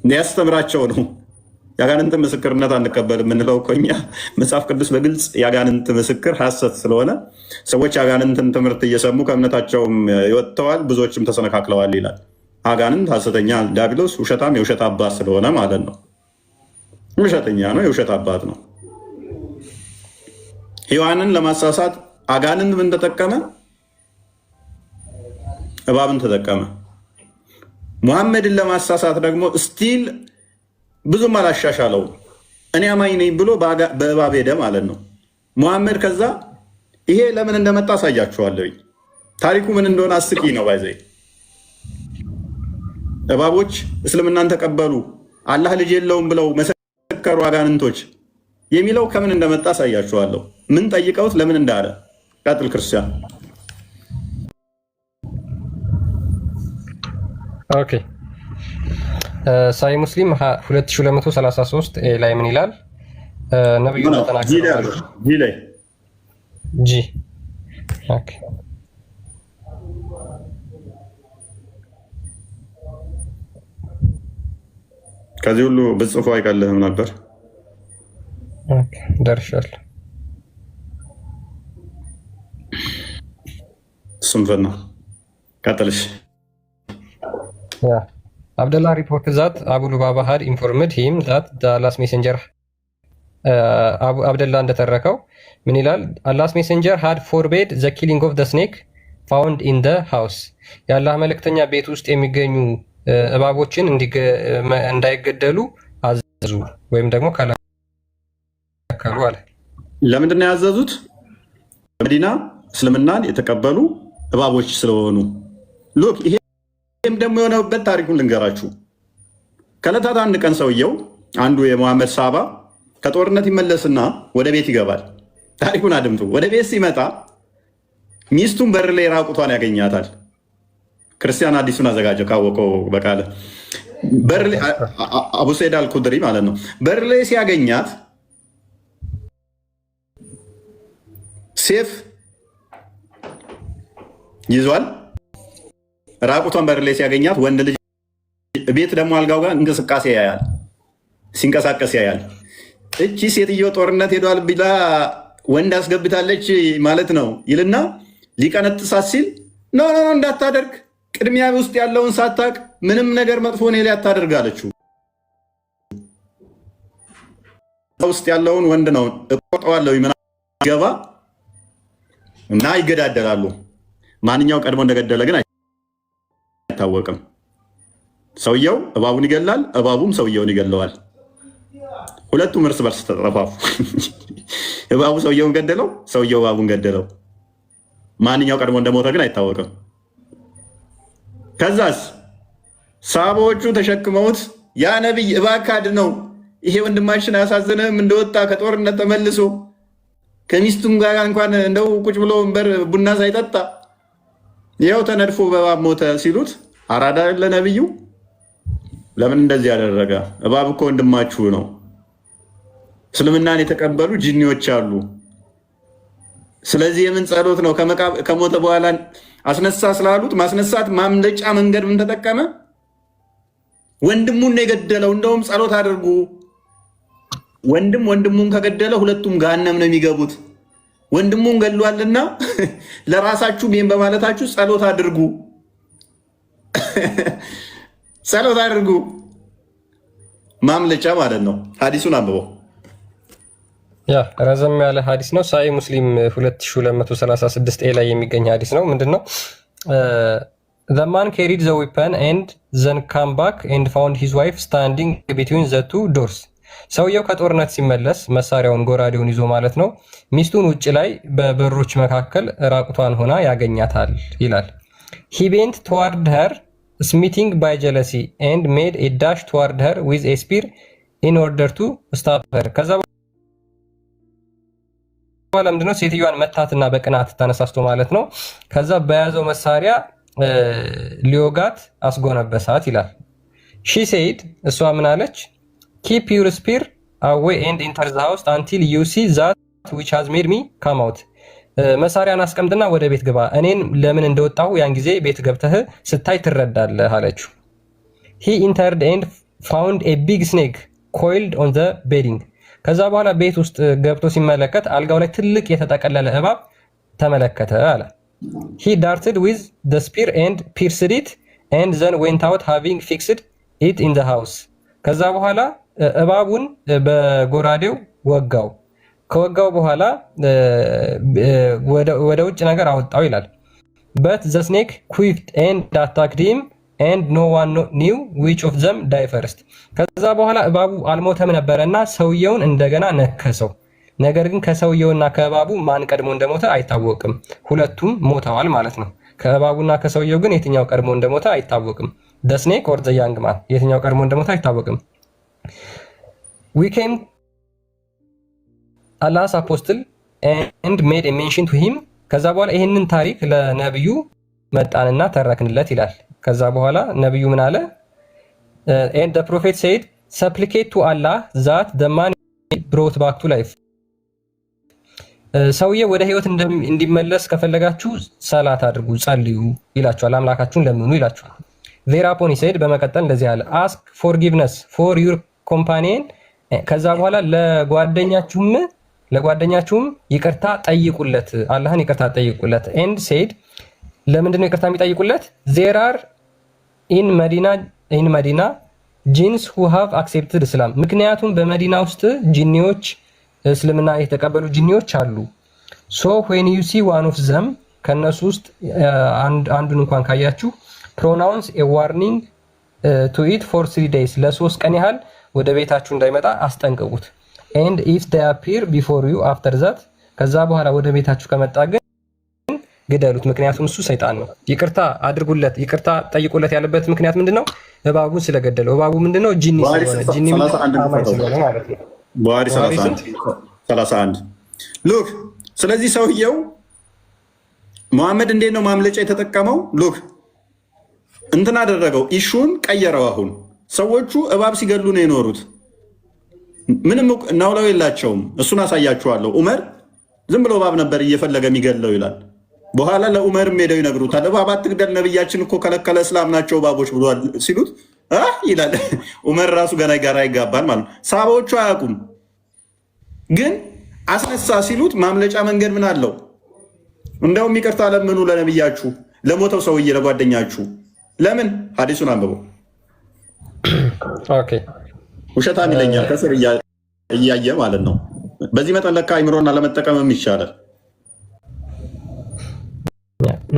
ሊያስተምራቸው ነው። የአጋንንት ምስክርነት አንቀበልም የምንለው እኮ እኛ መጽሐፍ ቅዱስ በግልጽ የአጋንንት ምስክር ሐሰት ስለሆነ ሰዎች የአጋንንትን ትምህርት እየሰሙ ከእምነታቸውም ይወጥተዋል፣ ብዙዎችም ተሰነካክለዋል ይላል። አጋንንት ሐሰተኛ ዲያብሎስ ውሸታም የውሸት አባት ስለሆነ ማለት ነው። ውሸተኛ ነው፣ የውሸት አባት ነው። ሔዋንን ለማሳሳት አጋንንት ምን ተጠቀመ? እባብን ተጠቀመ። ሙሐመድን ለማሳሳት ደግሞ ስቲል ብዙም አላሻሻለው። እኔ አማኝ ነኝ ብሎ በእባብ ሄደ ማለት ነው ሙሐመድ። ከዛ ይሄ ለምን እንደመጣ አሳያችኋለሁ። ታሪኩ ምን እንደሆነ አስቂ ነው። ባይዘይ እባቦች እስልምናን ተቀበሉ፣ አላህ ልጅ የለውም ብለው መሰከሩ አጋንንቶች የሚለው ከምን እንደመጣ አሳያችኋለሁ። ምን ጠይቀውት ለምን እንዳለ። ቀጥል ክርስቲያን። ኦኬ ሳይ ሙስሊም 2233 ላይ ምን ይላል? ነብዩ ተናገሩ ጂ ኦኬ ከዚህ ሁሉ ብጽፎ አይቀልህም ነበር። ኦኬ ደርሻለሁ። ስንፍና ቀጥልሽ። ያ Abdullah reported that Abu Lubaba had informed him that the Allah's messenger Abdullah እንደተረከው ምን ይላል? Allah's messenger had forbade the killing of the snake found in the house. የአላህ መልእክተኛ ቤት ውስጥ የሚገኙ እባቦችን እንዳይገደሉ አዘዙ ወይም ደግሞ ከለከሉ አለ። ለምንድን ነው ያዘዙት? መዲና እስልምናን የተቀበሉ እባቦች ስለሆኑ። ሉክ ይህም ደግሞ የሆነበት ታሪኩን ልንገራችሁ። ከዕለታት አንድ ቀን ሰውየው አንዱ የሙሐመድ ሳባ ከጦርነት ይመለስና ወደ ቤት ይገባል። ታሪኩን አድምጡ። ወደ ቤት ሲመጣ ሚስቱን በር ላይ ራቁቷን ያገኛታል። ክርስቲያን አዲሱን አዘጋጀው ካወቀው በቃለ በር ላይ አቡ ሰይድ አልኩድሪ ማለት ነው። በር ላይ ሲያገኛት ሴፍ ይዟል። ራቁቷን በር ላይ ሲያገኛት ወንድ ልጅ ቤት ደግሞ አልጋው ጋር እንቅስቃሴ ያያል፣ ሲንቀሳቀስ ያያል። እቺ ሴትዮ ጦርነት ሄዷል ብላ ወንድ አስገብታለች ማለት ነው ይልና ሊቀነጥሳት ሲል ኖ እንዳታደርግ፣ ቅድሚያ ውስጥ ያለውን ሳታቅ ምንም ነገር መጥፎ እኔ ላይ አታደርጋለችው። ውስጥ ያለውን ወንድ ነው እቆርጠዋለሁ ምናምን ገባ እና ይገዳደላሉ። ማንኛው ቀድሞ እንደገደለ ግን አይታወቅም። ሰውየው እባቡን ይገላል፣ እባቡም ሰውየውን ይገለዋል። ሁለቱም እርስ በርስ ተጠፋፉ። እባቡ ሰውየውን ገደለው፣ ሰውየው እባቡን ገደለው። ማንኛው ቀድሞ እንደሞተ ግን አይታወቅም። ከዛስ ሳቦቹ ተሸክመውት ያ ነቢይ እባክህ አድነው፣ ይሄ ወንድማችን አያሳዝንህም? እንደወጣ ከጦርነት ተመልሶ ከሚስቱም ጋር እንኳን እንደው ቁጭ ብሎ ወንበር ቡና ሳይጠጣ ይኸው ተነድፎ በእባብ ሞተ ሲሉት አራዳ ለነብዩ ለምን እንደዚህ ያደረገ? እባብ እኮ ወንድማችሁ ነው። እስልምናን የተቀበሉ ጂኒዎች አሉ። ስለዚህ የምን ጸሎት ነው? ከሞተ በኋላ አስነሳ ስላሉት ማስነሳት ማምለጫ መንገድ ምን ተጠቀመ? ወንድሙን ነው የገደለው። እንደውም ጸሎት አድርጉ፣ ወንድም ወንድሙን ከገደለ ሁለቱም ገሃነም ነው የሚገቡት። ወንድሙን ገድሏልና ለራሳችሁ ይህን በማለታችሁ ጸሎት አድርጉ፣ ጸሎት አድርጉ። ማምለጫ ማለት ነው። ሀዲሱን አንብበው። ያ ረዘም ያለ ሀዲስ ነው። ሳይ ሙስሊም 2236 ላይ የሚገኝ ሀዲስ ነው። ምንድነው? The man carried the weapon and then came back and found his wife standing between the two doors. ሰውየው ከጦርነት ሲመለስ መሳሪያውን ጎራዴውን ይዞ ማለት ነው ሚስቱን ውጭ ላይ በበሮች መካከል ራቁቷን ሆና ያገኛታል ይላል። He went toward her, smitten by jealousy, and made a dash toward her with a spear in order to stop her. ከዛ በኋላ ምንድነው ሴትዮዋን መታትና በቅናት ተነሳስቶ ማለት ነው። ከዛ በያዘው መሳሪያ ሊዮጋት አስጎነበሳት ይላል። ሺ ሴድ እሷ ምን አለች? ኪፕ ዩር ስፒር አዌይ ኤንድ ኢንተር ዘ ሃውስ አንቲል ዩ ሲ ዛት ዊች ሃዝ ሜድ ሚ ካም አውት። መሳሪያን አስቀምጥና ወደ ቤት ግባ፣ እኔን ለምን እንደወጣሁ ያን ጊዜ ቤት ገብተህ ስታይ ትረዳለህ አለችው። ሂ ኢንተርድ ኤንድ ፋውንድ ኤ ቢግ ስኔክ ኮይልድ ኦን ዘ ቤዲንግ። ከዛ በኋላ ቤት ውስጥ ገብቶ ሲመለከት አልጋው ላይ ትልቅ የተጠቀለለ እባብ ተመለከተ አለ። ሂ ዳርትድ ዊዝ ዘ ስፒር ኤንድ ፒርስድ ኢት ኤንድ ዘን ዌንት አውት ሃቪንግ ፊክስድ ኢት ኢን ዘ ሃውስ። ከዛ በኋላ እባቡን በጎራዴው ወጋው። ከወጋው በኋላ ወደ ውጭ ነገር አወጣው ይላል። በት ዘ ስኔክ ኩዊክድ ኤንድ አታክድ ሂም ኤንድ ኖ ዋን ኒው ዊች ኦፍ ዘም ዳይ ፈርስት። ከዛ በኋላ እባቡ አልሞተም ነበረና ሰውየውን እንደገና ነከሰው። ነገር ግን ከሰውየውና ከእባቡ ማን ቀድሞ እንደሞተ አይታወቅም። ሁለቱም ሞተዋል ማለት ነው። ከእባቡና ከሰውየው ግን የትኛው ቀድሞ እንደሞተ አይታወቅም። ደ ስኔክ ኦር ዘ ያንግ ማን፣ የትኛው ቀድሞ እንደሞተ አይታወቅም። ዊ ኬም አላህስ አፖስትል ኤንድ ሜድ ኤ ሜንሽን ቱ ሂም። ከዛ በኋላ ይህንን ታሪክ ለነብዩ መጣንና ተረክንለት ይላል። ከዛ በኋላ ነብዩ ምን አለ? ኤንድ ዘ ፕሮፌት ሴድ ሰፕሊኬት ቱ አላህ ዛት ዘ ማን ብሮት ባክ ቱ ላይፍ። ሰውዬ ወደ ህይወት እንዲመለስ ከፈለጋችሁ ሰላት አድርጉ፣ ጸልዩ ይላችኋል። አምላካችሁን ለምኑ ይላችኋል። ዜራፖን ሴድ በመቀጠል እንደዚህ አለ፣ አስክ ፎርጊቭነስ ፎር ዩር ኮምፓኒየን። ከዛ በኋላ ለጓደኛችሁም ይቅርታ ጠይቁለት፣ አላህን ይቅርታ ጠይቁለት። ኤንድ ሴድ ለምንድነው ይቅርታ የሚጠይቁለት? ዜር አር ኢን መዲና ጂንስ ሁ ሃቭ አክሴፕትድ እስላም። ምክንያቱም በመዲና ውስጥ ጂኒዎች እስልምና የተቀበሉ ጂኒዎች አሉ። ሶ ዌን ዩ ሲ ዋን ኦፍ ዘም ከነሱ ውስጥ አንዱን እንኳን ካያችሁ ፕሮናውንስ ኤ ዋርኒንግ ቱ ኢት ፎር 3 days ለ3 ቀን ያህል ወደ ቤታችሁ እንዳይመጣ አስጠንቅቁት። ኤንድ ኢፍ ዴይ አፒር ቢፎር ዩ አፍተር ዛት ከዛ በኋላ ወደ ቤታችሁ ከመጣ ግን ግደሉት፣ ምክንያቱም እሱ ሰይጣን ነው። ይቅርታ አድርጉለት፣ ይቅርታ ጠይቁለት ያለበት ምክንያት ምንድነው? እባቡን ስለገደለው። እባቡ ምንድነው? ጂኒ ስለሆነ፣ ጂኒ ስለሆነ ማለት ነው። ቡሃሪ 31 ሉክ። ስለዚህ ሰውየው መሐመድ እንዴት ነው ማምለጫ የተጠቀመው? ሉክ እንትን አደረገው፣ ኢሹን ቀየረው። አሁን ሰዎቹ እባብ ሲገሉ ነው የኖሩት። ምንም ናውላው የላቸውም። እሱን አሳያችኋለሁ። ዑመር ዝም ብሎ እባብ ነበር እየፈለገ የሚገለው ይላል። በኋላ ለዑመርም ሄደው ይነግሩታል። እባብ አትግደል፣ ነብያችን እኮ ከለከለ፣ እስላም ናቸው እባቦች ብሏል ሲሉት ይላል። ዑመር ራሱ ገና ጋር ይጋባል ማለት ነው። ሳባዎቹ አያውቁም፣ ግን አስነሳ ሲሉት ማምለጫ መንገድ ምን አለው? እንደውም ይቅርታ ለምኑ ለነብያችሁ፣ ለሞተው ሰውዬ፣ ለጓደኛችሁ። ለምን? ሀዲሱን አንብበው። ኦኬ ውሸታም ይለኛል ከስር እያየ ማለት ነው። በዚህ መጠን ለካ አይምሮና ለመጠቀምም ይቻላል።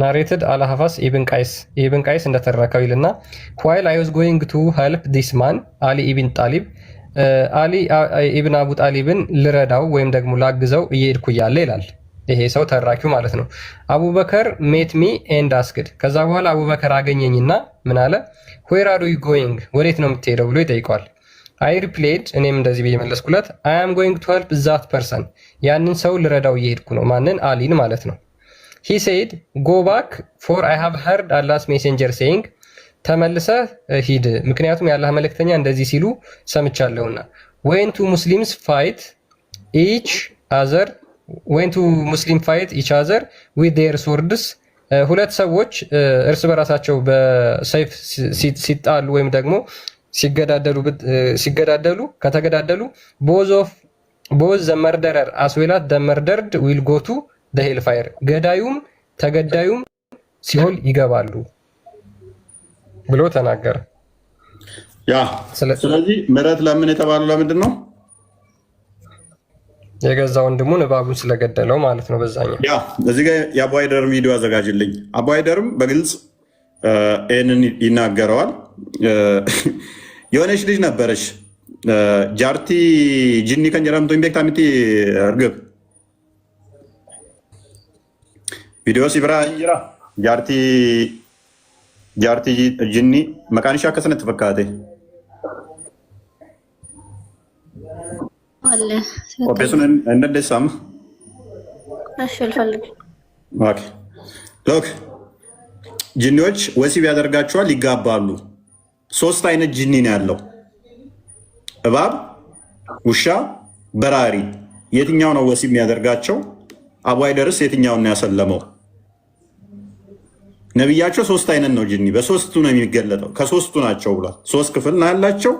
ናሬትድ አልሐፋስ ኢብን ቃይስ እንደተረከው ይልና ዋይል አይ ዋዝ ጎይንግ ቱ ሄልፕ ዲስ ማን አሊ ኢብን ጣሊብ፣ አሊ ኢብን አቡ ጣሊብን ልረዳው ወይም ደግሞ ላግዘው እየሄድኩ እያለ ይላል። ይሄ ሰው ተራኪው ማለት ነው። አቡበከር ሜት ሚ ኤንድ አስክድ። ከዛ በኋላ አቡበከር አገኘኝና ምን አለ? ዌር አር ዩ ጎይንግ፣ ወዴት ነው የምትሄደው ብሎ ይጠይቀዋል። አይ ሪፕሌድ፣ እኔም እንደዚህ ብዬ መለስኩለት፣ አይ አም ጎይንግ ቱ ሄልፕ ዛት ፐርሰን፣ ያንን ሰው ልረዳው እየሄድኩ ነው። ማንን? አሊን ማለት ነው። ሂ ሴድ ጎ ባክ ፎር አይ ሃቭ ሄርድ አላህስ ሜሴንጀር ሴይንግ፣ ተመልሰህ ሂድ ምክንያቱም የአላህ መልእክተኛ እንደዚህ ሲሉ ሰምቻለሁና። ዌን ቱ ሙስሊምስ ፋይት ኢች አዘር ዌን ቱ ሙስሊም ፋይት ኢች አዘር ዊዝ ዴር ሶርድስ፣ ሁለት ሰዎች እርስ በራሳቸው በሰይፍ ሲጣሉ ወይም ደግሞ ሲገዳደሉ ከተገዳደሉ ቦዝ ዘ መርደረር አስዌላት ዘ መርደርድ ዊል ጎ ቱ ዘ ሄል ፋየር፣ ገዳዩም ተገዳዩም ሲኦል ይገባሉ ብሎ ተናገረ። ያ ስለዚህ ምህረት ለምን የተባለው ለምንድን ነው? የገዛ ወንድሙን እባቡን ስለገደለው ማለት ነው። በዛኛው ያ እዚህ ጋር የአቡ ሃይደርም ቪዲዮ አዘጋጅልኝ። አቡ ሃይደርም በግልጽ ይህንን ይናገረዋል። የሆነች ልጅ ነበረች ጃርቲ ጂኒ ከንጀራምቶ ኢምቤክታ ሚቲ እርግብ ቪዲዮ ሲብራ እንጅራ ጃርቲ ጂኒ መቃንሻ ከሰነት ተፈካቴ ኦፔሱን እንደደሳም እሺ ልፈልግ። ኦኬ ሎክ ጂኒዎች ወሲብ ያደርጋቸዋል፣ ይጋባሉ። 3 አይነት ጂኒ ነው ያለው፣ እባብ፣ ውሻ፣ በራሪ። የትኛው ነው ወሲብ የሚያደርጋቸው? አቡ ሃይደርስ የትኛውን ነው ያሰለመው? ነቢያቸው 3 አይነት ነው ጂኒ፣ በ3ቱ ነው የሚገለጠው። ከ3ቱ ናቸው ብሏል። 3 ክፍል ነው ያላቸው፣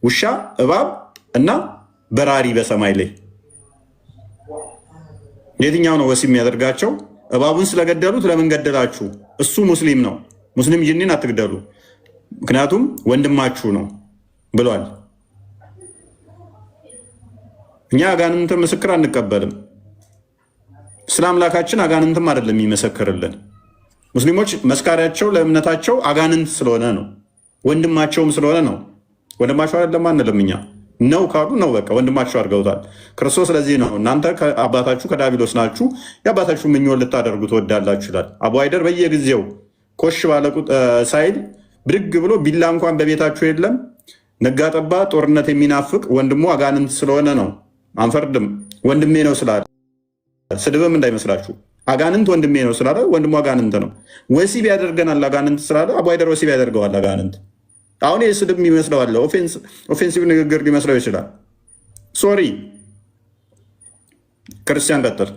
ውሻ፣ እባብ እና በራሪ በሰማይ ላይ። የትኛው ነው ወሲብ የሚያደርጋቸው? እባቡን ስለገደሉት ለምን ገደላችሁ? እሱ ሙስሊም ነው። ሙስሊም ጂኒን አትግደሉ፣ ምክንያቱም ወንድማችሁ ነው ብሏል። እኛ አጋንንትን ምስክር አንቀበልም። ስለ አምላካችን አጋንንትም አይደለም የሚመሰክርልን። ሙስሊሞች መስካሪያቸው ለእምነታቸው አጋንንት ስለሆነ ነው፣ ወንድማቸውም ስለሆነ ነው። ወንድማቸው አይደለም አንልም እኛ። ነው ካሉ ነው በቃ ወንድማቸው አድርገውታል። ክርስቶስ ስለዚህ ነው እናንተ አባታችሁ ከዲያብሎስ ናችሁ፣ የአባታችሁ ምኞት ልታደርጉ ትወዳላችሁ ይላል። አቡ ሃይደር በየጊዜው ኮሽ ባለ ሳይል ብድግ ብሎ ቢላ እንኳን በቤታችሁ የለም። ነጋጠባ ጦርነት የሚናፍቅ ወንድሙ አጋንንት ስለሆነ ነው። አንፈርድም፣ ወንድሜ ነው ስላለ ስድብም እንዳይመስላችሁ። አጋንንት ወንድሜ ነው ስላለ ወንድሙ አጋንንት ነው። ወሲብ ያደርገናል አጋንንት ስላለ አቡ ሃይደር ወሲብ ያደርገዋል አጋንንት። አሁን ይህ ስድብ የሚመስለው አለ፣ ኦፌንሲቭ ንግግር ሊመስለው ይችላል። ሶሪ ክርስቲያን ቀጥል፣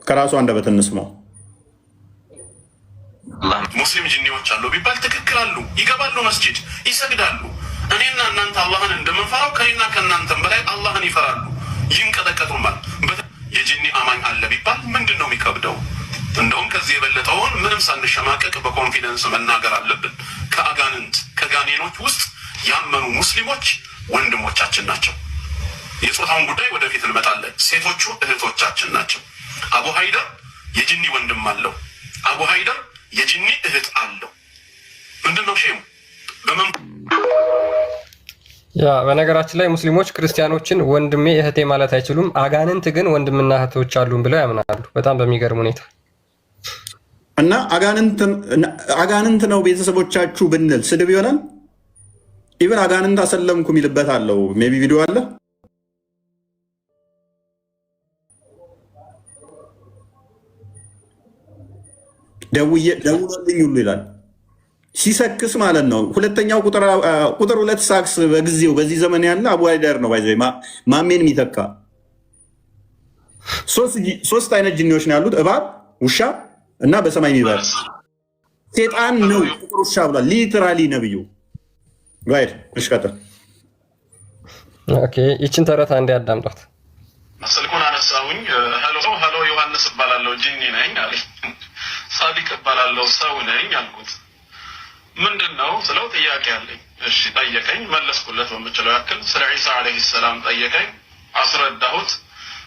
ከራሱ አንደበት እንስማው። ሙስሊም ጂኒዎች አሉ ቢባል ትክክል አሉ። ይገባሉ፣ መስጂድ ይሰግዳሉ። እኔና እናንተ አላህን እንደምንፈራው ከኔና ከእናንተም በላይ አላህን ይፈራሉ፣ ይንቀጠቀጡማል። የጂኒ አማኝ አለ ቢባል ምንድን ነው የሚከብደው? እንደውም ከዚህ የበለጠውን ምንም ሳንሸማቀቅ በኮንፊደንስ መናገር አለብን። ከአጋንንት ከጋኔኖች ውስጥ ያመኑ ሙስሊሞች ወንድሞቻችን ናቸው። የጾታውን ጉዳይ ወደፊት እንመጣለን። ሴቶቹ እህቶቻችን ናቸው። አቡ ሃይደር የጂኒ ወንድም አለው። አቡ ሃይደር የጂኒ እህት አለው። ምንድን ነው ሼሙ? ያ በነገራችን ላይ ሙስሊሞች ክርስቲያኖችን ወንድሜ እህቴ ማለት አይችሉም። አጋንንት ግን ወንድምና እህቶች አሉን ብለው ያምናሉ። በጣም በሚገርም ሁኔታ እና አጋንንት ነው ቤተሰቦቻችሁ ብንል ስድብ ይሆናል። ኢቨን አጋንንት አሰለምኩ የሚልበት አለው። ሜይ ቢ ቪዲዮ አለ። ደውሎልኝ ሁሉ ይላል ሲሰክስ ማለት ነው። ሁለተኛው ቁጥር 2 ሳክስ በጊዜው በዚህ ዘመን ያለ አቡ ሃይደር ነው። ባይዘ ማሜን የሚተካ 3 አይነት ጂኒዎች ነው ያሉት፣ እባብ፣ ውሻ እና በሰማይ የሚበር ሴጣን ነው። ጥቁር ውሻ ብሏል ሊትራሊ ነብዩ። ጋይድ እሺ ቀጥል። ኦኬ ይችን ተረት አንዴ አዳምጧት። ስልኩን አነሳሁኝ። ሄሎ ዮሐንስ እባላለሁ ጂኒ ነኝ አለኝ። ሳዲቅ እባላለሁ ሰው ነኝ አልኩት። ምንድን ነው ስለው ጥያቄ አለኝ። እሺ ጠየቀኝ፣ መለስኩለት በምችለው ያክል። ስለ ዒሳ ዓለይሂ ሰላም ጠየቀኝ፣ አስረዳሁት።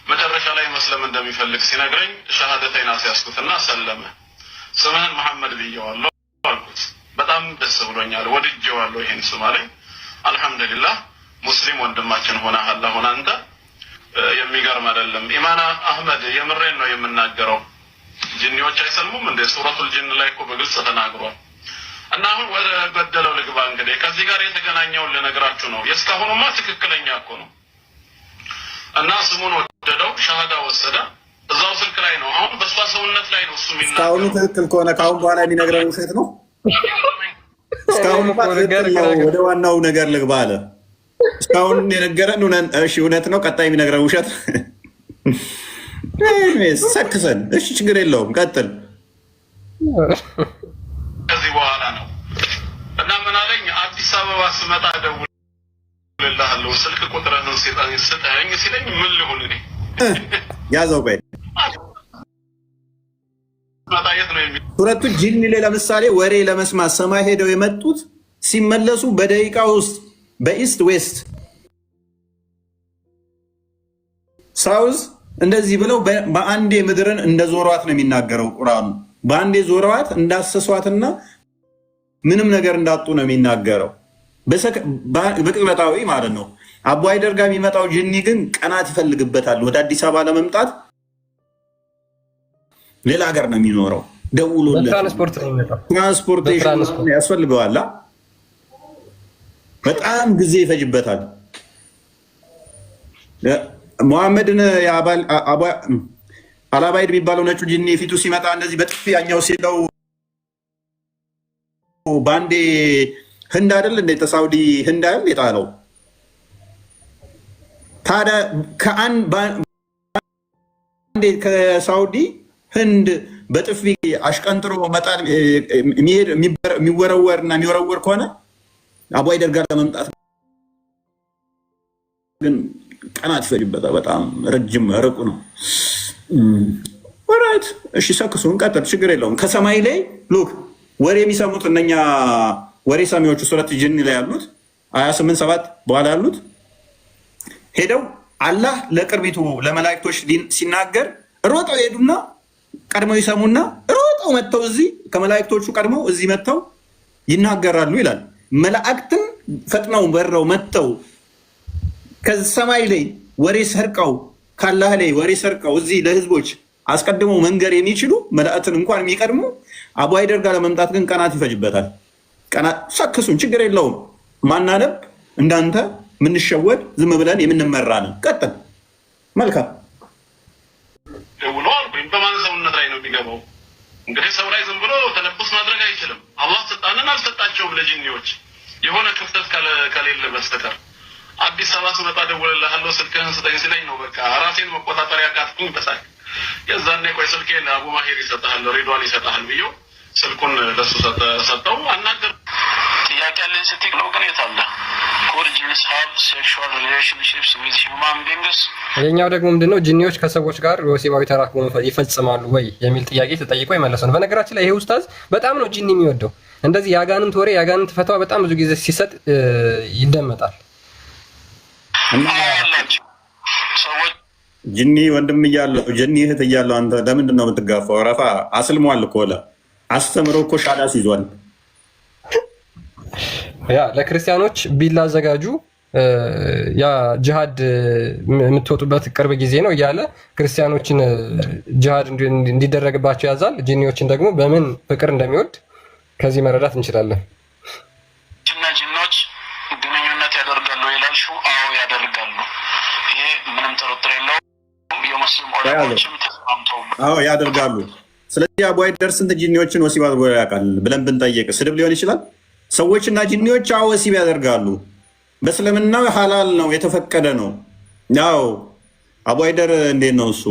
መጨረሻ ላይ መስለም እንደሚፈልግ ሲነግረኝ ሸሃደተይን አስያዝኩትና ሰለመ። ስምህን መሐመድ ብዬዋለሁ አልኩት። በጣም ደስ ብሎኛል፣ ወድጄዋለሁ ይሄን ስም አለኝ። አልሐምዱሊላህ ሙስሊም ወንድማችን ሆነሃል አሁን አንተ። የሚገርም አይደለም ኢማን አህመድ፣ የምሬን ነው የምናገረው። ጂኒዎች አይሰልሙም እንደ ሱረቱል ጂን ላይ እኮ በግልጽ ተናግሯል። እና አሁን ወደ ገደለው ልግባ። እንግዲህ ከዚህ ጋር የተገናኘውን ልነግራችሁ ነው። የእስካሁኑማ ትክክለኛ እኮ ነው። እና ስሙን ወደደው፣ ሻሃዳ ወሰደ። እዛው ስልክ ላይ ነው አሁን፣ በሷ ሰውነት ላይ ነው እሱ የሚናገረው። እስካሁኑ ትክክል ከሆነ ከአሁን በኋላ የሚነግረን ውሸት ነው። እስካሁን ወደ ዋናው ነገር ልግባ አለ። እስካሁን የነገረን እውነት ነው። ቀጣይ የሚነግረን ውሸት ሰክሰን። እሺ ችግር የለውም ቀጥል። ከዚህ በኋላ ነው እና ምን አለኝ፣ አዲስ አበባ ስመጣ እደውልልሃለሁ፣ ስልክ ቁጥርህን ስጠኝ ሲለኝ ምን ልሁን እኔ ያዘው ቆይ ሁለቱ ጂኒ ላይ ለምሳሌ ወሬ ለመስማት ሰማይ ሄደው የመጡት ሲመለሱ በደቂቃ ውስጥ በኢስት ዌስት ሳውዝ እንደዚህ ብለው በአንዴ ምድርን እንደዞሯት ነው የሚናገረው ቁርአኑ። በአንዴ ዞረዋት እንዳሰሷትና ምንም ነገር እንዳጡ ነው የሚናገረው፣ በቅጽበታዊ ማለት ነው። አቡ ሃይደር ጋር የሚመጣው ጂኒ ግን ቀናት ይፈልግበታል ወደ አዲስ አበባ ለመምጣት። ሌላ ሀገር ነው የሚኖረው። ደውሎለት ትራንስፖርቴሽን ያስፈልገዋል። በጣም ጊዜ ይፈጅበታል። ሙሐመድን አላባይድ የሚባለው ነጩ ጂኒ ፊቱ ሲመጣ እንደዚህ በጥፊ ያኛው ሲለው ባንዴ ህንድ አይደል እንደ ተሳውዲ ህንድ አይደል የጣለው? ታዲያ ከሳውዲ ህንድ በጥፊ አሽቀንጥሮ መጣል የሚወረወርና የሚወረወር ከሆነ አቡሀይደር ጋር ለመምጣት ግን ቀናት ይፈጅበታል። በጣም ረጅም ርቁ ነው። ኦራይት እሺ፣ ሰክሱን ቀጥል፣ ችግር የለውም። ከሰማይ ላይ ሉክ ወሬ የሚሰሙት እነኛ ወሬ ሰሚዎቹ ሱረት ጅን ላይ ያሉት 28:7 በኋላ ያሉት ሄደው አላህ ለቅርቢቱ ለመላእክቶች ሲናገር ሮጠው ሄዱና ቀድመው ይሰሙና ሮጠው መጥተው እዚህ ከመላእክቶቹ ቀድመው እዚህ መጥተው ይናገራሉ ይላል። መላእክትን ፈጥነው በረው መጥተው ከሰማይ ላይ ወሬ ሰርቀው ካላህ ላይ ወሬ ሰርቀው እዚህ ለህዝቦች አስቀድመው መንገር የሚችሉ መላእክትን እንኳን የሚቀድሙ አቡሀይደር ጋር ለመምጣት ግን ቀናት ይፈጅበታል። ቀናት ሰክሱን፣ ችግር የለውም። ማናነብ እንዳንተ ምንሸወድ ዝም ብለን የምንመራ ነው። ቀጥል። መልካም ደውሎ አልኩኝ። በማን ሰውነት ላይ ነው የሚገባው? እንግዲህ ሰው ላይ ዝም ብሎ ተለቡስ ማድረግ አይችልም። አላህ ስልጣንን አልሰጣቸውም ለጂኒዎች የሆነ ክፍተት ከሌለ በስተቀር። አዲስ አበባ ስመጣ ደውልልሃለሁ ስልክህን ስጠኝ ሲለኝ ነው በቃ ራሴን መቆጣጠር ያቃትኩኝ። በሳቅ የዛኔ ቆይ ስልኬን አቡ ማሄር ይሰጥሃል ሬድዋን ይሰጥሃል ብዬው ስልኩን ለሱ ሰጠው አናገር። ጥያቄ ያለኝ ስትል ነው ግን የት አለ ጂንስ ሃቭ ሴክሹዋል ሪሌሽንሺፕስ ዊዝ ሂውማን ቢንግስ? ይሄኛው ደግሞ ምንድነው ጂኒዎች ከሰዎች ጋር ወሲባዊ ተራክቦ ይፈጽማሉ ወይ የሚል ጥያቄ ተጠይቆ የመለሰ ነው። በነገራችን ላይ ይሄ ኡስታዝ በጣም ነው ጂኒ የሚወደው። እንደዚህ የአጋንንት ወሬ የአጋንንት ፈተዋ በጣም ብዙ ጊዜ ሲሰጥ ይደመጣል። ጂኒ ወንድም እያለው ጂኒ እህት እያለው አንተ ለምንድን ነው የምትጋፋው? ረፋ አስልሟል እኮ አስተምሮ እኮ ሻዳስ ይዟል። ያ ለክርስቲያኖች ቢላ አዘጋጁ ያ ጅሃድ የምትወጡበት ቅርብ ጊዜ ነው እያለ ክርስቲያኖችን ጅሃድ እንዲደረግባቸው ያዛል። ጂኒዎችን ደግሞ በምን ፍቅር እንደሚወድ ከዚህ መረዳት እንችላለን። እና ጂኖች ግንኙነት ያደርጋሉ ይላልሽው? አዎ ያደርጋሉ። ይሄ ምንም ጥርጥር የለውም። የሙስሊም ዑለማዎችም ተስማምተው አዎ ያደርጋሉ። ስለዚህ አቡሀይደር ስንት ጂኒዎችን ወሲብ አድርጎ ያውቃል ብለን ብንጠይቅ ስድብ ሊሆን ይችላል? ሰዎችና ጂኒዎች አዎ ወሲብ ያደርጋሉ። በእስልምናው ሐላል ነው፣ የተፈቀደ ነው። ያው አቡሀይደር እንዴት ነው እሱ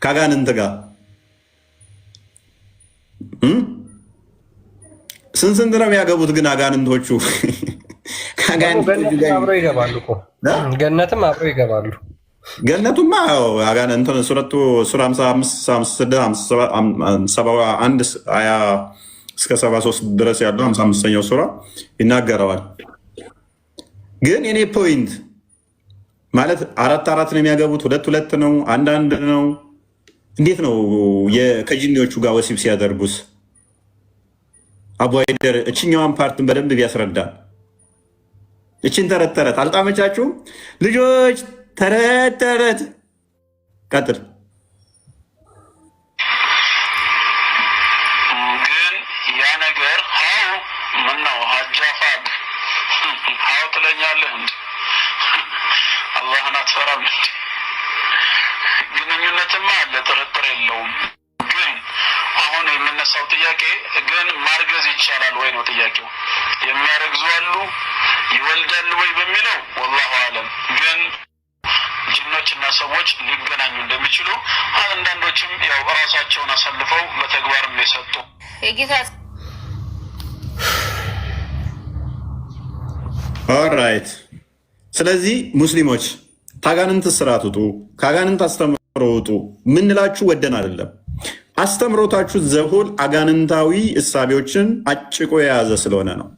ከአጋንንት ጋር ስንት ነው የሚያገቡት? ግን አጋንንቶቹ አብረው ይገባሉ እኮ ገነትም አብረው ይገባሉ። ገነቱማ አጋንንት ሱረቱ ሱራ 55:71 እስከ 73 ድረስ ያለው 55ኛው ሱራ ይናገረዋል። ግን የኔ ፖይንት ማለት 4 ነው የሚያገቡት፣ 2 ነው፣ 1 ነው። እንዴት ነው ከጂኒዎቹ ጋር ወሲብ ሲያደርጉስ? አቡሀይደር እችኛዋን ፓርትን በደንብ ቢያስረዳ። እችን ተረት አልጣመቻችሁም ልጆች? ተረት ቀጥል። ግን ያ ነገር ሀው ምነው ሀጃፋግ ሀው ትለኛለህ እንዴ? አላህን አትፈራም እንዴ? ግንኙነትማ አለ፣ ጥርጥር የለውም። ግን አሁን የምነሳው ጥያቄ ግን ማርገዝ ይቻላል ወይ ነው ጥያቄው። የሚያረግዙ አሉ፣ ይወልዳሉ ወይ በሚለው ወላሁ አለም። ግን ጅኖች እና ሰዎች ሊገናኙ እንደሚችሉ አንዳንዶችም ያው እራሳቸውን አሳልፈው በተግባርም የሰጡ ኦራይት። ስለዚህ ሙስሊሞች ከአጋንንት ስርዓት ውጡ፣ ከአጋንንት አስተምሮ ውጡ ምንላችሁ ወደን አይደለም። አስተምሮታችሁ ዘሆል አጋንንታዊ እሳቤዎችን አጭቆ የያዘ ስለሆነ ነው።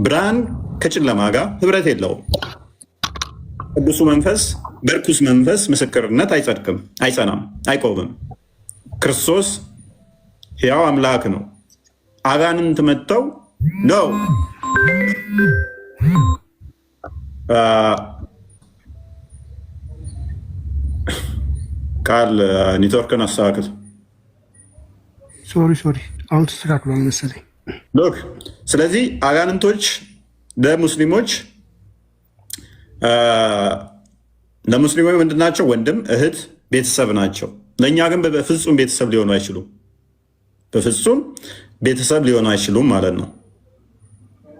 ብርሃን ከጨለማ ጋር ህብረት የለውም። ቅዱሱ መንፈስ በርኩስ መንፈስ ምስክርነት አይጸድቅም፣ አይጸናም፣ አይቆምም። ክርስቶስ ሕያው አምላክ ነው። አጋንንት መጥተው ነው ቃል ኔትወርክን አስተካክል። ሶሪ አሁን ተስተካክሏል መሰለኝ። ሎክ ስለዚህ አጋንንቶች ለሙስሊሞች ለሙስሊሞች ምንድናቸው? ወንድም፣ እህት፣ ቤተሰብ ናቸው። ለእኛ ግን በፍጹም ቤተሰብ ሊሆኑ አይችሉም። በፍጹም ቤተሰብ ሊሆኑ አይችሉም ማለት ነው።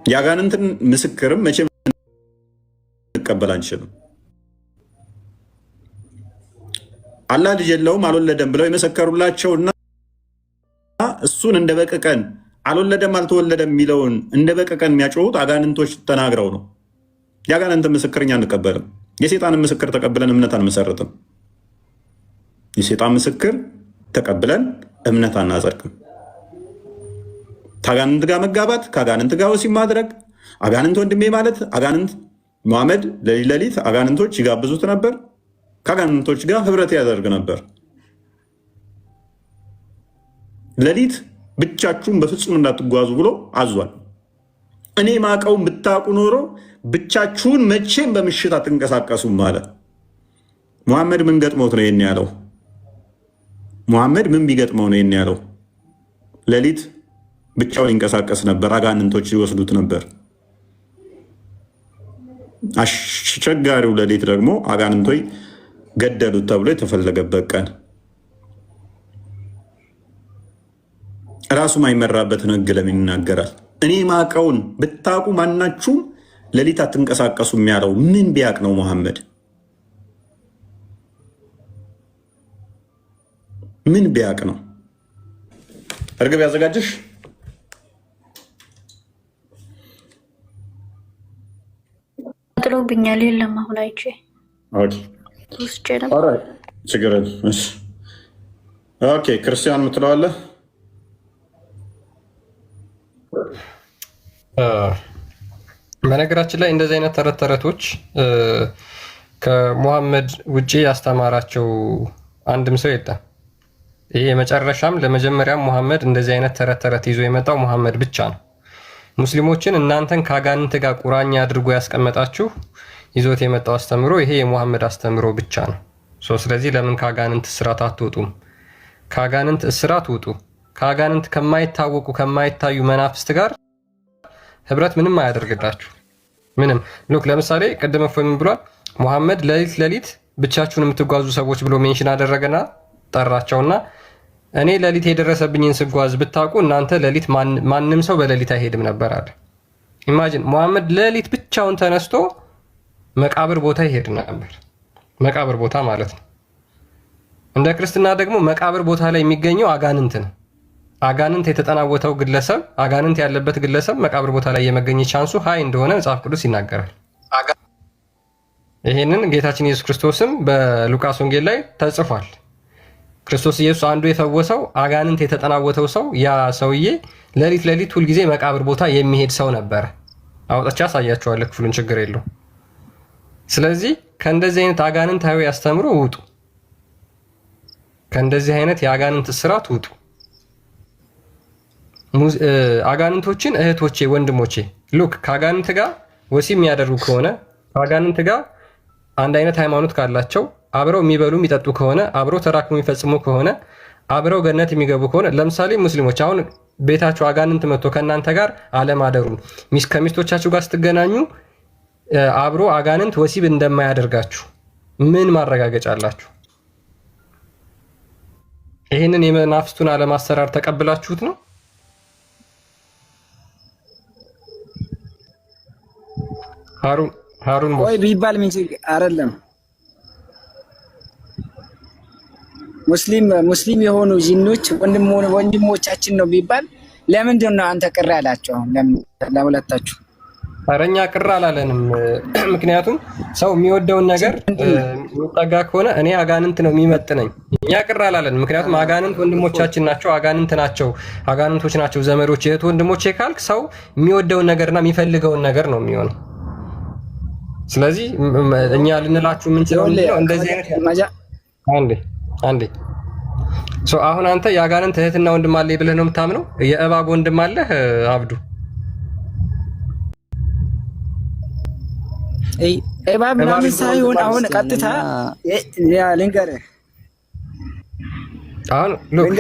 የአጋንንትን ምስክርም መቼም ልንቀበል አንችልም። አላህ ልጅ የለውም አልወለደም ብለው የመሰከሩላቸውና እሱን እንደ በቀቀን አልወለደም አልተወለደም የሚለውን እንደ በቀቀን የሚያጮሁት አጋንንቶች ተናግረው ነው። የአጋንንትን ምስክር እኛ አንቀበልም። የሴጣንን ምስክር ተቀብለን እምነት አንመሰርትም። የሴጣን ምስክር ተቀብለን እምነት አናጸድቅም። ከአጋንንት ጋር መጋባት፣ ከአጋንንት ጋር ወሲብ ማድረግ፣ አጋንንት ወንድሜ ማለት አጋንንት ሙሐመድ ሌሊት አጋንንቶች ይጋብዙት ነበር። ከአጋንንቶች ጋር ህብረት ያደርግ ነበር። ሌሊት ብቻችሁን በፍጹም እንዳትጓዙ ብሎ አዟል። እኔ ማቀውን ብታውቁ ኖሮ ብቻችሁን መቼም በምሽት አትንቀሳቀሱም አለ። ሙሐመድ ምን ገጥሞት ነው ይህን ያለው? ሙሐመድ ምን ቢገጥመው ነው ይህን ያለው? ሌሊት ብቻውን ይንቀሳቀስ ነበር፣ አጋንንቶች ይወስዱት ነበር። አስቸጋሪው ሌሊት ደግሞ አጋንንቶች ገደሉት ተብሎ የተፈለገበት ቀን ራሱ ማይመራበትን ህግ ለምን ይናገራል? እኔ ማቀውን ብታቁ ማናችሁም ሌሊት አትንቀሳቀሱም ያለው ምን ቢያቅ ነው ሙሐመድ? ምን ቢያቅ ነው? እርግብ ያዘጋጀሽ ጥሎብኛል። የለም አሁን አይቼ ችግር ኦኬ። ክርስቲያን የምትለዋለህ? በነገራችን ላይ እንደዚህ አይነት ተረት ተረቶች ከሙሐመድ ውጪ ያስተማራቸው አንድም ሰው የለም። ይሄ የመጨረሻም ለመጀመሪያም ሙሐመድ እንደዚህ አይነት ተረት ተረት ይዞ የመጣው ሙሐመድ ብቻ ነው። ሙስሊሞችን እናንተን ከአጋንንት ጋር ቁራኛ አድርጎ ያስቀመጣችሁ ይዞት የመጣው አስተምሮ ይሄ የሙሐመድ አስተምሮ ብቻ ነው። ስለዚህ ለምን ከአጋንንት እስራት አትወጡም? ከአጋንንት እስራት ውጡ። ከአጋንንት ከማይታወቁ ከማይታዩ መናፍስት ጋር ህብረት ምንም አያደርግላችሁ። ምንም ሉክ ለምሳሌ ቅድም እፎይ ምን ብሏል? ሙሐመድ ሌሊት ብቻችሁን የምትጓዙ ሰዎች ብሎ ሜንሽን አደረገና ጠራቸውና እኔ ሌሊት የደረሰብኝን ስጓዝ ብታውቁ እናንተ ሌሊት ማንም ሰው በሌሊት አይሄድም ነበር አለ። ኢማጂን ሙሐመድ ሌሊት ብቻውን ተነስቶ መቃብር ቦታ ይሄድ ነበር። መቃብር ቦታ ማለት ነው። እንደ ክርስትና ደግሞ መቃብር ቦታ ላይ የሚገኘው አጋንንት ነው። አጋንንት የተጠናወተው ግለሰብ፣ አጋንንት ያለበት ግለሰብ መቃብር ቦታ ላይ የመገኘት ቻንሱ ሀይ እንደሆነ መጽሐፍ ቅዱስ ይናገራል። ይህንን ጌታችን ኢየሱስ ክርስቶስም በሉቃስ ወንጌል ላይ ተጽፏል። ክርስቶስ ኢየሱስ አንዱ የፈወሰው አጋንንት የተጠናወተው ሰው ያ ሰውዬ ሌሊት ሁልጊዜ መቃብር ቦታ የሚሄድ ሰው ነበረ። አውጥቻ አሳያቸዋለሁ ክፍሉን፣ ችግር የለው። ስለዚህ ከእንደዚህ አይነት አጋንንታዊ አስተምሮ ውጡ። ከእንደዚህ አይነት የአጋንንት እስራት ውጡ። አጋንንቶችን እህቶቼ፣ ወንድሞቼ ሉክ ከአጋንንት ጋር ወሲብ የሚያደርጉ ከሆነ ከአጋንንት ጋር አንድ አይነት ሃይማኖት ካላቸው አብረው የሚበሉ የሚጠጡ ከሆነ አብረው ተራክሞ የሚፈጽሙ ከሆነ አብረው ገነት የሚገቡ ከሆነ ለምሳሌ ሙስሊሞች አሁን ቤታችሁ አጋንንት መጥቶ ከእናንተ ጋር አለማደሩን ከሚስቶቻችሁ ጋር ስትገናኙ አብሮ አጋንንት ወሲብ እንደማያደርጋችሁ ምን ማረጋገጫ አላችሁ? ይህንን የመናፍስቱን አለማሰራር ተቀብላችሁት ነው? ሃሩን ወይ ቢባል ምን ችግር አይደለም። ሙስሊም የሆኑ ጂኖች ወንድሞቻችን ነው ቢባል ለምንድን ነው አንተ ቅር ያላቸው? ለሁለታችሁ አረኛ ቅር አላለንም። ምክንያቱም ሰው የሚወደውን ነገር የሚጠጋ ከሆነ እኔ አጋንንት ነው የሚመጥነኝ፣ እኛ ቅር አላለን። ምክንያቱም አጋንንት ወንድሞቻችን ናቸው፣ አጋንንት ናቸው፣ አጋንንቶች ናቸው ዘመዶች፣ እህት ወንድሞቼ ካልክ ሰው የሚወደውን ነገርና የሚፈልገውን ነገር ነው የሚሆነው። ስለዚህ እኛ ልንላችሁ የምንችለው እንደዚህ አይነት አንዴ አሁን አንተ የአጋንንት እህትና ወንድም አለ ብለህ ነው የምታምነው? የእባብ ወንድም አለህ አብዱ? እባብ ምናምን ሳይሆን አሁን ቀጥታ ልንገርህ፣ አሁን ሉክ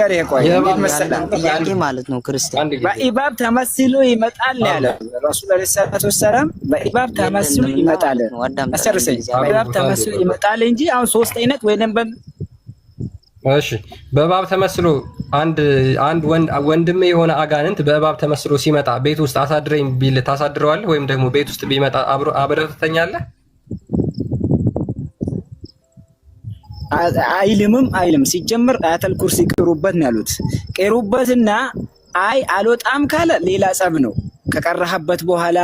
ጥያቄ ማለት ነው ክርስቲያን በኢባብ ተመስሎ ይመጣል ያለ ረሱል አለይሂ ሰላቱ ወሰለም በኢባብ ተመስሎ ይመጣል። አሰርሰኝ በኢባብ ተመስሎ ይመጣል እንጂ አሁን ሶስት አይነት ወይንም እሺ በእባብ ተመስሎ አንድ ወንድም የሆነ አጋንንት በእባብ ተመስሎ ሲመጣ ቤት ውስጥ አሳድረኝ ቢል ታሳድረዋለህ? ወይም ደግሞ ቤት ውስጥ ቢመጣ አብረህ ትተኛለህ? አይልም። ሲጀምር አያተል ኩርሲ ቅሩበት ነው ያሉት። ቅሩበትና አልወጣም ካለ ሌላ ጸብ ነው። ከቀረህበት በኋላ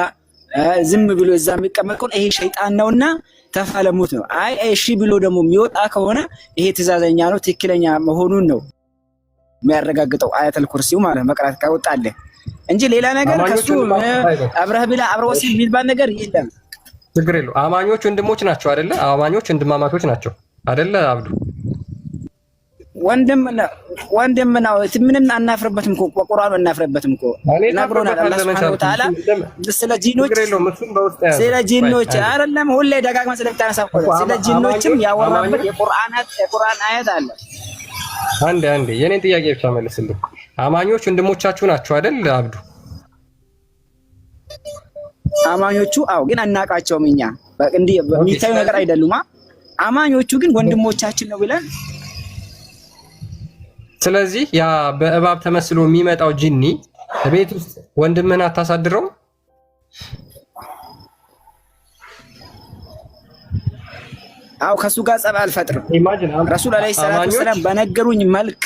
ዝም ብሎ እዛ የሚቀመጥ ከሆነ ይሄ ሸይጣን ነውና ተፋለሙት ነው። እሺ ብሎ ደግሞ የሚወጣ ከሆነ ይሄ ትእዛዘኛ ነው፣ ትክክለኛ መሆኑን ነው የሚያረጋግጠው አያተል ኩርሲው ማለት መቅራት ካወጣለህ እንጂ ሌላ ነገር ከሱ አብረህ ቢላ አብረው ሲል ቢልባል ነገር የለም። ችግር የለው። አማኞች ወንድሞች ናቸው አይደለ? አማኞች ወንድማማቾች ናቸው አይደለ? አብዱ ወንድም ነው። ምንም አናፍርበትም እኮ በቁርአኑ አናፍርበትም እኮ ነግሮናል አላህ ሱብሓነሁ ወተዓላ ስለ ጂኖች አይደለም ሁሌ ደጋግማ ስለምታነሳው ስለ ጂኖችም ያወራበት የቁርአን አያት አለ። አንዴ የኔን ጥያቄ ብቻ መልስልኝ። አማኞች ወንድሞቻችሁ ናቸው አይደል አብዱ? አማኞቹ ግን አናቃቸውም እኛ እንዲህ በሚታዩ ነገር አይደሉማ። አማኞቹ ግን ወንድሞቻችን ነው ብለን ስለዚህ ያ በእባብ ተመስሎ የሚመጣው ጂኒ ቤት ውስጥ ወንድምህን አታሳድረው? ከሱ ጋር ጸብ አልፈጥርም። ረሱል አለይሂ ሰላቱ ወሰለም በነገሩኝ መልክ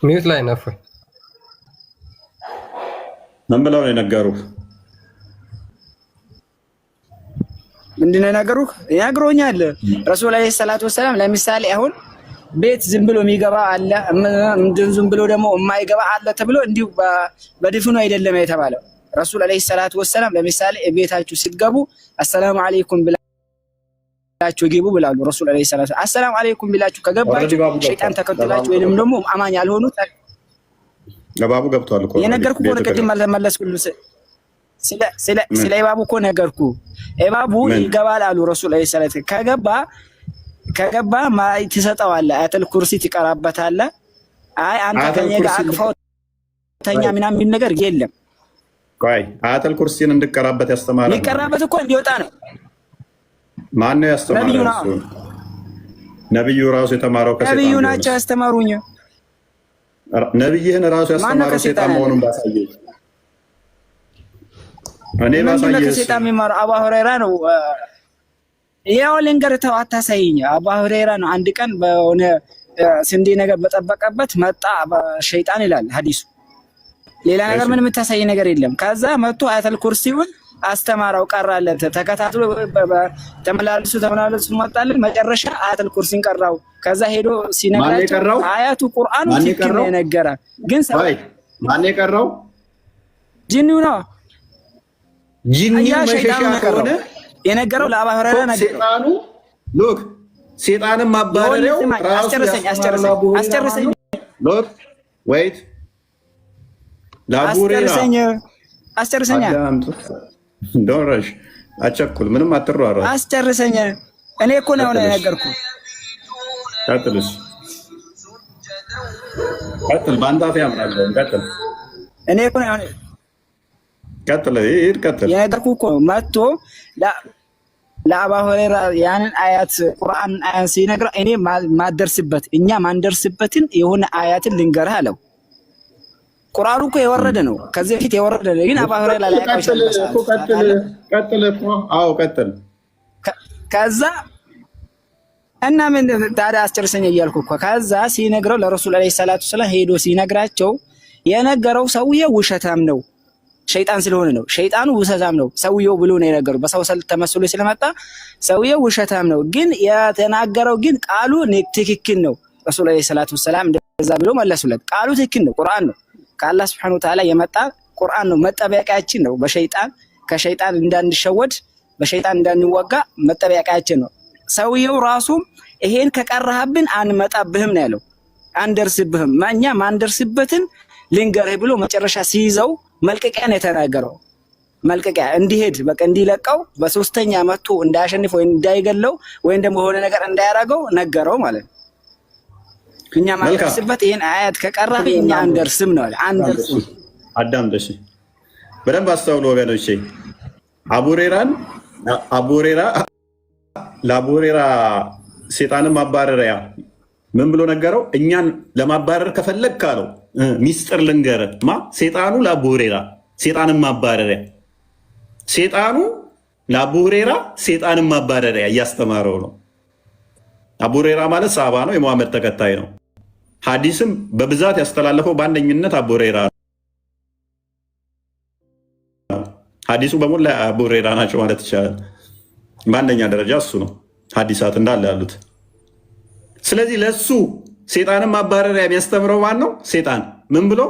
ሚዩት ላይ ነፍ ምን ብለው ነው የነገሩህ? ምንድነው ነገሩህ? ያግሮኛል ረሱል አለይሂ ሰላቱ ወሰለም። ለምሳሌ አሁን ቤት ዝም ብሎ የሚገባ አለ፣ ዝም ብሎ ደግሞ የማይገባ አለ ተብሎ እንዲሁ በድፍኑ አይደለም የተባለው። ረሱል አለይሂ ሰላቱ ወሰለም ለምሳሌ ቤታችሁ ሲገቡ አሰላሙ አለይኩም ብላችሁ ግቡ ብላሉ። ረሱል አለይሂ ሰላቱ አሰላሙ አለይኩም ብላችሁ ከገባችሁ ሸይጣን ተከትላችሁ ወይንም ደግሞ አማኝ ያልሆኑት ለባቡ ገብቷል እኮ የነገርኩህ እኮ ቅድም አልተመለስኩልህ። ስለ ኢባቡ እኮ ነገርኩ። ኢባቡ ይገባል አሉ ረሱል አለይሂ ሰላቱ። ከገባ ማይ ትሰጠዋለህ፣ አያተል ኩርሲ ትቀራበታለህ። አንተ ከኔ ጋር አቅፈው ተኛ ምናምን የሚል ነገር የለም። አያተል ኩርሲን እንድቀራበት ያስተማረ ሊቀራበት እኮ እንዲወጣ ነው። ማን ነው ያስተማረው? ነብዩ ራሱ የተማረው ከሰይጣን ነብዩ ናቸው ያስተማሩኝ። ነብይህን ራሱ ያስተማረው ሰይጣን መሆኑን ባሳየኝ እኔ ባሳየኝ ከሰይጣን የሚማረው አቡ ሁረይራ ነው። ያው ልንገርህ ተው አታሳይኝ። አቡ ሁረይራ ነው አንድ ቀን በሆነ ስንዴ ነገር በጠበቀበት መጣ ሸይጣን ይላል ሐዲሱ። ሌላ ነገር ምን የምታሳይ ነገር የለም። ከዛ መጥቶ አያተል ኩርሲውን አስተማራው፣ ቀራለት። ተከታትሎ ተመላለሱ መጣልን። መጨረሻ አያተል ኩርሲን ቀራው። ከዛ ሄዶ ሲነግራቸው አያቱ ቁርአኑ ትክክል ነው የነገረ ግን ማን የቀራው? ጂኒው ነው። ጂኒው መሸሻ ከሆነ የነገረው ለአቡ ሁረይራ ነገረው። ሰይጣኑ ሉክ ሰይጣንን ማባረሪያው ራሱ አስጨርሰኝ ሉክ ዌይት አስጨርሰኛ ዶንረሽ አቸኩል ምንም አትሯሯ። አስጨርሰኛ እኔ እኮ ነው የነገርኩህ። ቀጥልስ ቀጥል። በአንተ አፍ ያምራል። ቀጥል። እኔ እኮ ነው ቀጥል። ይሄድ ቀጥል። የነገርኩህ እኮ መጥቶ ለአቡ ሁረይራ ያንን አያት ቁርአን አያን ሲነግረው እኔ ማደርስበት እኛ ማንደርስበትን የሆነ አያትን ልንገርህ አለው። ቁርአኑ እኮ የወረደ ነው፣ ከዚህ በፊት የወረደ ነው። ግን አቡ ሁረይራ ላይ ቀጥል። ከዛ እና ምን ታዲያ አስጨርሰኝ እያልኩ እኮ ከዛ ሲነግረው ለረሱል አለይሂ ሰላቱ ሰላም ሄዶ ሲነግራቸው የነገረው ሰውዬው ውሸታም ነው፣ ሸይጣን ስለሆነ ነው። ሸይጣኑ ውሸታም ነው ሰውዬው ብሎ ነው የነገረው። በሰው ሰልት ተመስሎ ስለመጣ ሰውዬው ውሸታም ነው፣ ግን የተናገረው ግን ቃሉ ትክክል ነው። ረሱል አለይሂ ሰላቱ ሰላም እንደዛ ብሎ መለሱለት። ቃሉ ትክክል ነው፣ ቁርአን ነው፣ ከአላህ ሱብሓነሁ ወተዓላ የመጣ ቁርአን ነው። መጠበቂያችን ነው። ከሸይጣን እንዳንሸወድ በሸይጣን እንዳንወጋ መጠበቂያችን ነው። ሰውየው ራሱም ይሄን ከቀረህብን አንመጣብህም ነው ያለው፣ አንደርስብህም። ማኛ ማንደርስበትን ልንገርህ ብሎ መጨረሻ ሲይዘው መልቀቂያ ነው የተናገረው። መልቀቂያ እንዲሄድ በቃ እንዲለቀው በሶስተኛ መጥቶ እንዳያሸንፍ ወይ እንዳይገለው ወይም ደግሞ የሆነ ነገር እንዳያረገው ነገረው ማለት ነው። እኛ ማለስበት ይሄን አያት ከቀረበ እኛ አንደርስም ነው አለ። አንደርስም አዳምጠሽ በደንብ አስተውሉ ወገኖቼ። አቡሬራ ለአቡሬራ ሴጣንን ማባረሪያ ምን ብሎ ነገረው? እኛን ለማባረር ከፈለግ ካለው ሚስጥር ልንገርህ ሴጣኑ ለአቡሬራ ሴጣንን ማባረሪያ ሴጣኑ ለአቡሬራ ሴጣንን ማባረሪያ እያስተማረው ነው። አቡሬራ ማለት ሳባ ነው፣ የመሐመድ ተከታይ ነው። ሐዲስም በብዛት ያስተላለፈው በአንደኝነት አቡሬራ ነው። ሐዲሱ በሙላ አቡሬራ ናቸው ማለት ይቻላል። በአንደኛ ደረጃ እሱ ነው ሐዲሳት እንዳለ ያሉት። ስለዚህ ለሱ ሴጣንን ማባረሪያ የሚያስተምረው ማን ነው? ሴጣን ምን ብሎ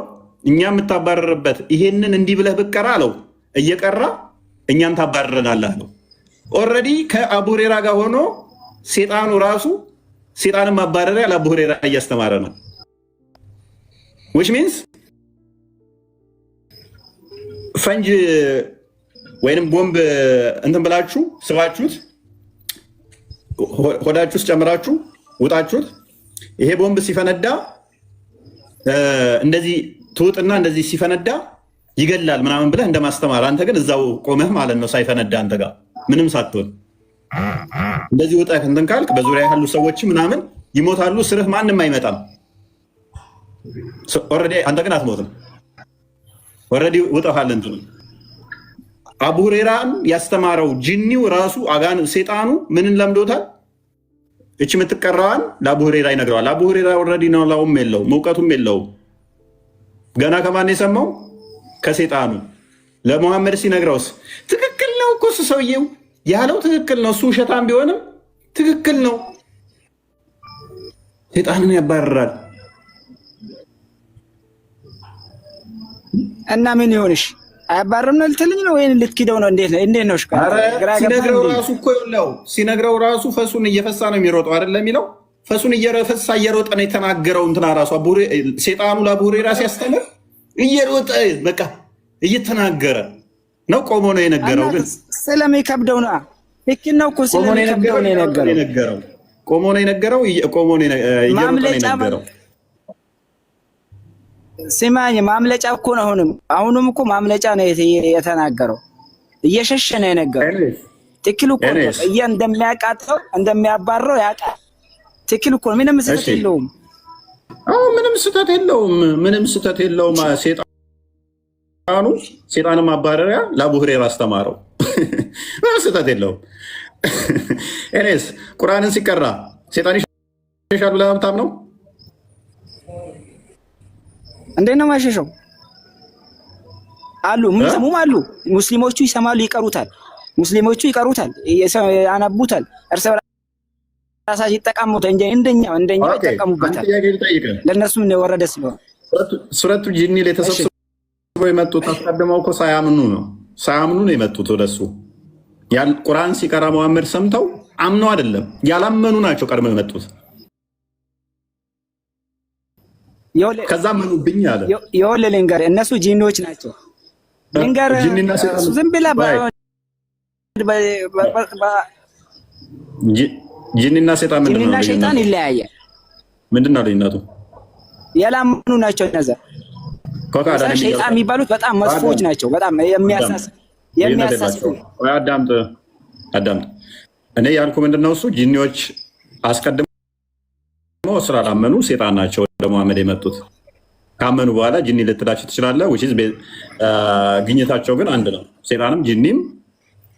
እኛ የምታባረርበት ይሄንን እንዲህ ብለህ ብቀራ አለው። እየቀራ እኛን ታባረረናለህ አለው። ኦልሬዲ ከአቡሬራ ጋር ሆኖ ሴጣኑ ራሱ ሴጣንን ማባረሪያ ለአቡሬራ እያስተማረ ነው። which means ፈንጅ ወይንም ቦምብ እንትን ብላችሁ ስባችሁት ሆዳችሁ ውስጥ ጨምራችሁ ውጣችሁት ይሄ ቦምብ ሲፈነዳ እንደዚህ ትውጥና እንደዚህ ሲፈነዳ ይገላል ምናምን ብለህ እንደማስተማር፣ አንተ ግን እዛው ቆመህ ማለት ነው ሳይፈነዳ አንተ ጋር ምንም ሳትሆን እንደዚህ ውጣህ እንትን ካልክ በዙሪያ ያሉ ሰዎች ምናምን ይሞታሉ፣ ስርህ ማንም አይመጣም። ኦልሬዲ አንተ ግን አትሞትም። ኦልሬዲ ውጠሃል እንትኑ። አቡሬራን ያስተማረው ጂኒው ራሱ አጋን ሴጣኑ ምንን ለምዶታል? እቺ የምትቀራዋን ለአቡሬራ ይነግረዋል። አቡሬራ ኦልሬዲ ነው ላውም የለውም እውቀቱም የለውም። ገና ከማን የሰማው? ከሴጣኑ። ለሙሐመድ ሲነግረውስ ትክክል ነው እኮ እሱ ሰውዬው ያለው ትክክል ነው። እሱ ውሸታም ቢሆንም ትክክል ነው። ሴጣንን ያባረራል እና ምን ይሆንሽ? አያባርም ነው ልትልኝ ነው ወይን ልትኪደው ነው? እንዴት ነው? ሲነግረው ራሱ እኮ ነው ሲነግረው ራሱ ፈሱን እየፈሳ ነው የሚሮጠው አይደል የሚለው። ፈሱን እየፈሳ እየሮጠ ነው የተናገረው። እንትና ራሱ ሴጣኑ ለአቡሬራ ሲያስተምር እየሮጠ በቃ እየተናገረ ነው። ቆሞ ነው የነገረው። ግን ስለሚከብደው ነው። ልክ ነው እኮ ስለሚከብደው ነው የነገረው። ቆሞ ነው የነገረው። ቆሞ ነው እየሮጠ ነው የነገረው። ስማኝ ማምለጫ እኮ ነው። አሁንም እኮ ማምለጫ ነው የተናገረው። እየሸሸ ነው የነገረው። ትክክል እኮ ነው። እንደሚያቃጥለው እንደሚያባረው ያውቃል። ትክክል እኮ ምንም ስህተት የለውም። ምንም ስህተት የለውም። ምንም ስህተት የለውም። ሴጣንን ማባረሪያ ለአቡሬራ አስተማረው። ምንም ስህተት የለውም። ኤኔስ ቁርአንን ሲቀራ ሴጣን ይሸሻል ብለህ የምታምነው? እንዴት ነው ማሸሸው? አሉ ሙስሊሙም አሉ። ሙስሊሞቹ ይሰማሉ፣ ይቀሩታል። ሙስሊሞቹ ይቀሩታል፣ ያነቡታል። እርስ በራሳቸው ይጠቀሙት እንጂ እንደኛው ይጠቀሙበታል። ለእነሱም ነው የወረደ ስለሆነ ሱረቱ ጂኒ ላይ ተሰብስበው የመጡት አስቀድመው እኮ ሳያምኑ ነው የመጡት ወደሱ። ቁርአን ሲቀራ መሐመድ ሰምተው አምነው አይደለም ያላመኑ ናቸው ቀድመው የመጡት። ከዛ ምኑብኝ አለ። ይኸውልህ ልንገርህ፣ እነሱ ጂኒዎች ናቸው። ልንገርህ ዝም ብለህ ጂኒና ሴጣን ምንድን ነው? ጂኒና ሸይጣን ይለያያል። ምንድን ነው ልዩነቱ? ያላመኑ ናቸው እነዚያ። ሸይጣን የሚባሉት በጣም መጥፎች ናቸው። በጣም የሚያሳስቱ። አዳምጥ። እኔ ያልኩ ምንድን ነው እሱ ጂኒዎች አስቀድሞ ስላላመኑ ሴጣን ናቸው ወደ መሐመድ የመጡት። ካመኑ በኋላ ጂኒ ልትላቸው ትችላለህ። ግኝታቸው ግን አንድ ነው። ሴጣንም ጂኒም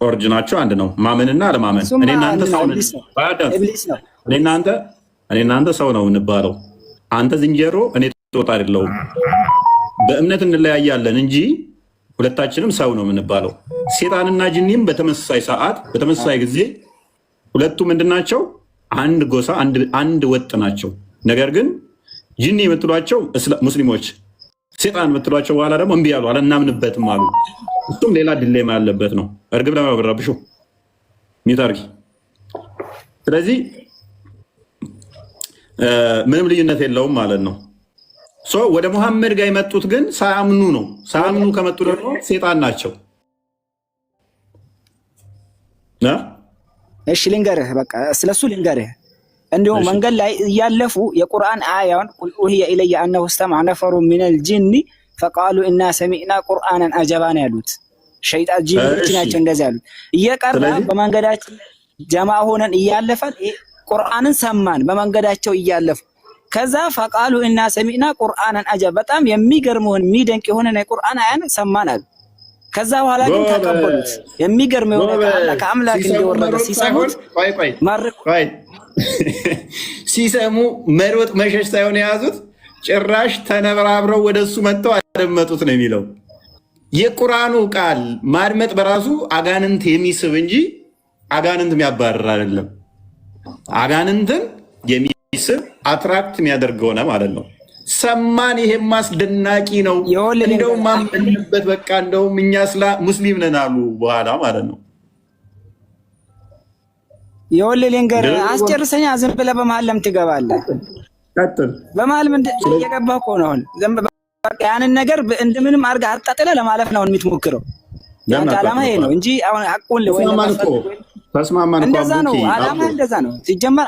ኦሪጅናቸው አንድ ነው። ማመንና አለማመን። እኔ እናንተ ሰው ነው እንባለው። አንተ ዝንጀሮ፣ እኔ ጦጣ አይደለሁም። በእምነት እንለያያለን እንጂ ሁለታችንም ሰው ነው የምንባለው። ሴጣንና ጂኒም በተመሳሳይ ሰዓት በተመሳሳይ ጊዜ ሁለቱ ምንድን ናቸው? አንድ ጎሳ፣ አንድ ወጥ ናቸው። ነገር ግን ጂኒ የምትሏቸው ሙስሊሞች፣ ሴጣን የምትሏቸው በኋላ ደግሞ እምቢ ያሉ አልናምንበትም አሉ። እሱም ሌላ ዲሌማ ያለበት ነው። እርግብ ለማብራብሹ ሚታርጊ። ስለዚህ ምንም ልዩነት የለውም ማለት ነው። ወደ ሙሐመድ ጋር የመጡት ግን ሳያምኑ ነው። ሳያምኑ ከመጡ ደግሞ ሴጣን ናቸው። እሺ ልንገርህ፣ በቃ ስለሱ ልንገርህ። እንዲሁም መንገድ ላይ እያለፉ የቁርአን አያውን ቁል ኡሂየ ኢለየ አነሁ እስተመዐ ነፈሩ ሚነል ጂኒ ፈቃሉ ኢና ሰሚዕና ቁርአናን አጀባ ነው ያሉት። ሸይጣን ጂኒዎች ናቸው እንደዚህ ያሉት። እየቀረ በመንገዳችን ጀማ ሆነን እያለፈን ቁርአንን ሰማን፣ በመንገዳቸው እያለፉ ከዛ ፈቃሉ ኢና ሰሚዕና ቁርአናን አጀባ፣ በጣም የሚገርመውን የሚደንቅ የሆነ የቁርአን አያን ሰማን አሉ። ከዛ በኋላ ግን ተቀበሉት። የሚገርም የሆነ ከአምላክ እንደወረደ ሲሰሙት ሲሰሙ መሮጥ መሸሽ ሳይሆን የያዙት ጭራሽ ተነብራብረው ወደሱ መጥተው አደመጡት ነው የሚለው። የቁርአኑ ቃል ማድመጥ በራሱ አጋንንት የሚስብ እንጂ አጋንንት የሚያባርር አይደለም። አጋንንትን የሚስብ አትራክት የሚያደርገው ነው ማለት ነው። ሰማን፣ ይሄም አስደናቂ ነው። እንደውም ማምንበት በቃ እንደውም እኛ ሙስሊም ነን አሉ በኋላ ማለት ነው። ይኸውልህ ልንገርህ፣ አስጨርሰኛ። ዝም ብለህ በመሀል ለምን ትገባለህ? በመሀል ምን እየገባህ እኮ ነው። ያንን ነገር እንደምንም አድርገህ አጣጥለህ ለማለፍ ነው የምትሞክረው። ያንተ ዓላማ ይሄ ነው እንጂ አሁን አቁን ወይ ተስማማን እኮ እንደዛ ነው ዓላማ፣ እንደዛ ነው ሲጀመር።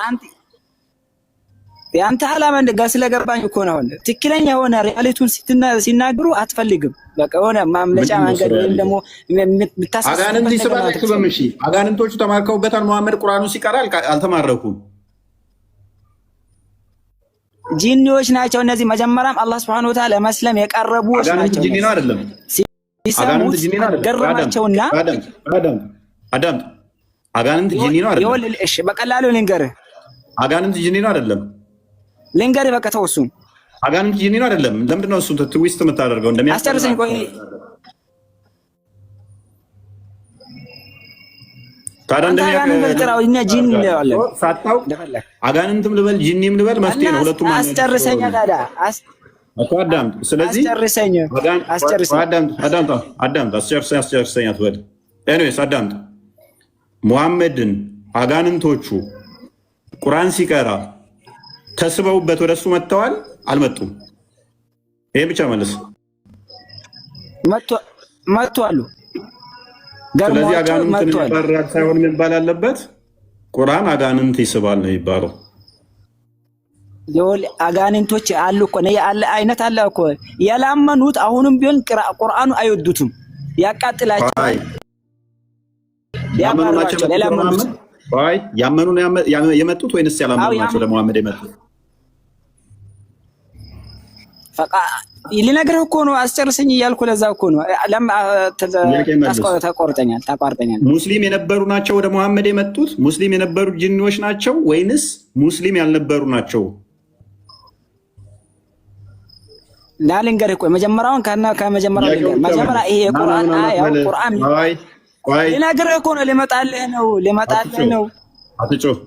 ያንተ ዓላማ እንደጋ ስለገባኝ እኮ ነው። ትክክለኛ የሆነ ሪያሊቲውን ሲናገሩ አትፈልግም። በቃ የሆነ ማምለጫ መንገድ ወይም ደግሞ አጋንንት ይስባል። በምሺ አጋንንቶቹ ተማርከውበታል። መሐመድ ቁርአኑን ሲቀራ አልተማረኩም። ጂኒዎች ናቸው እነዚህ። መጀመሪያም አላህ Subhanahu Wa Ta'ala ለመስለም የቀረቡዎች ናቸው። ጂኒ ነው አይደለም? ሲሰሙት ገረማቸውና አዳም አጋንንት ጂኒ ነው አይደለም? ይኸውልህ እሺ፣ በቀላሉ ልንገርህ፣ አጋንንት ጂኒ ነው አይደለም? ልንገርህ፣ በቃ ተው። እሱን አጋንንት ጂኒ ነው አይደለም? ለምንድን ነው እሱን ትዊስት የምታደርገው? አስጨርሰኝ። ቆይ አጋንንትም ልበል ጂኒም ልበል መፍትሄ ነው። ሁለቱም አስጨርሰኝ ታዲያ አዳምጥ። ስለዚህ አስጨርሰኝ አትበል። ኤኒዌይስ አዳምጥ። ሙሐመድን አጋንንቶቹ ቁርአን ሲቀራ ተስበውበት ወደሱ መጥተዋል አልመጡም? ይሄ ብቻ መልስ። መጥተዋል። ስለዚህ አጋንንትን ይባላል ሳይሆን የሚባል አለበት። ቁርአን አጋንንት ይስባል ነው የሚባለው። አጋንንቶች አሉ እኮ ነው ያለ አይነት አለ እኮ ያላመኑት። አሁንም ቢሆን ቁርአኑ አይወዱትም፣ ያቃጥላቸዋል፣ ያባርራቸዋል። ያመኑ ነው የመጡት ወይንስ ያላመኑ ናቸው ለሙሐመድ የመጡት? ሊነግርህ እኮ ነው። አስጨርሰኝ እያልኩ ለዛ እኮ ነው። ታቋርጠኛል። ሙስሊም የነበሩ ናቸው ወደ ሙሐመድ የመጡት? ሙስሊም የነበሩ ጂኒዎች ናቸው ወይንስ ሙስሊም ያልነበሩ ናቸው? ልንገርህ፣ ቆይ መጀመሪያውን ከመጀመሪያው ልንገርህ። መጀመሪያ ይሄ የቁርአን አያው ቁርአን ልነግርህ እኮ ነው። ልመጣልህ ነው። አትጮህ።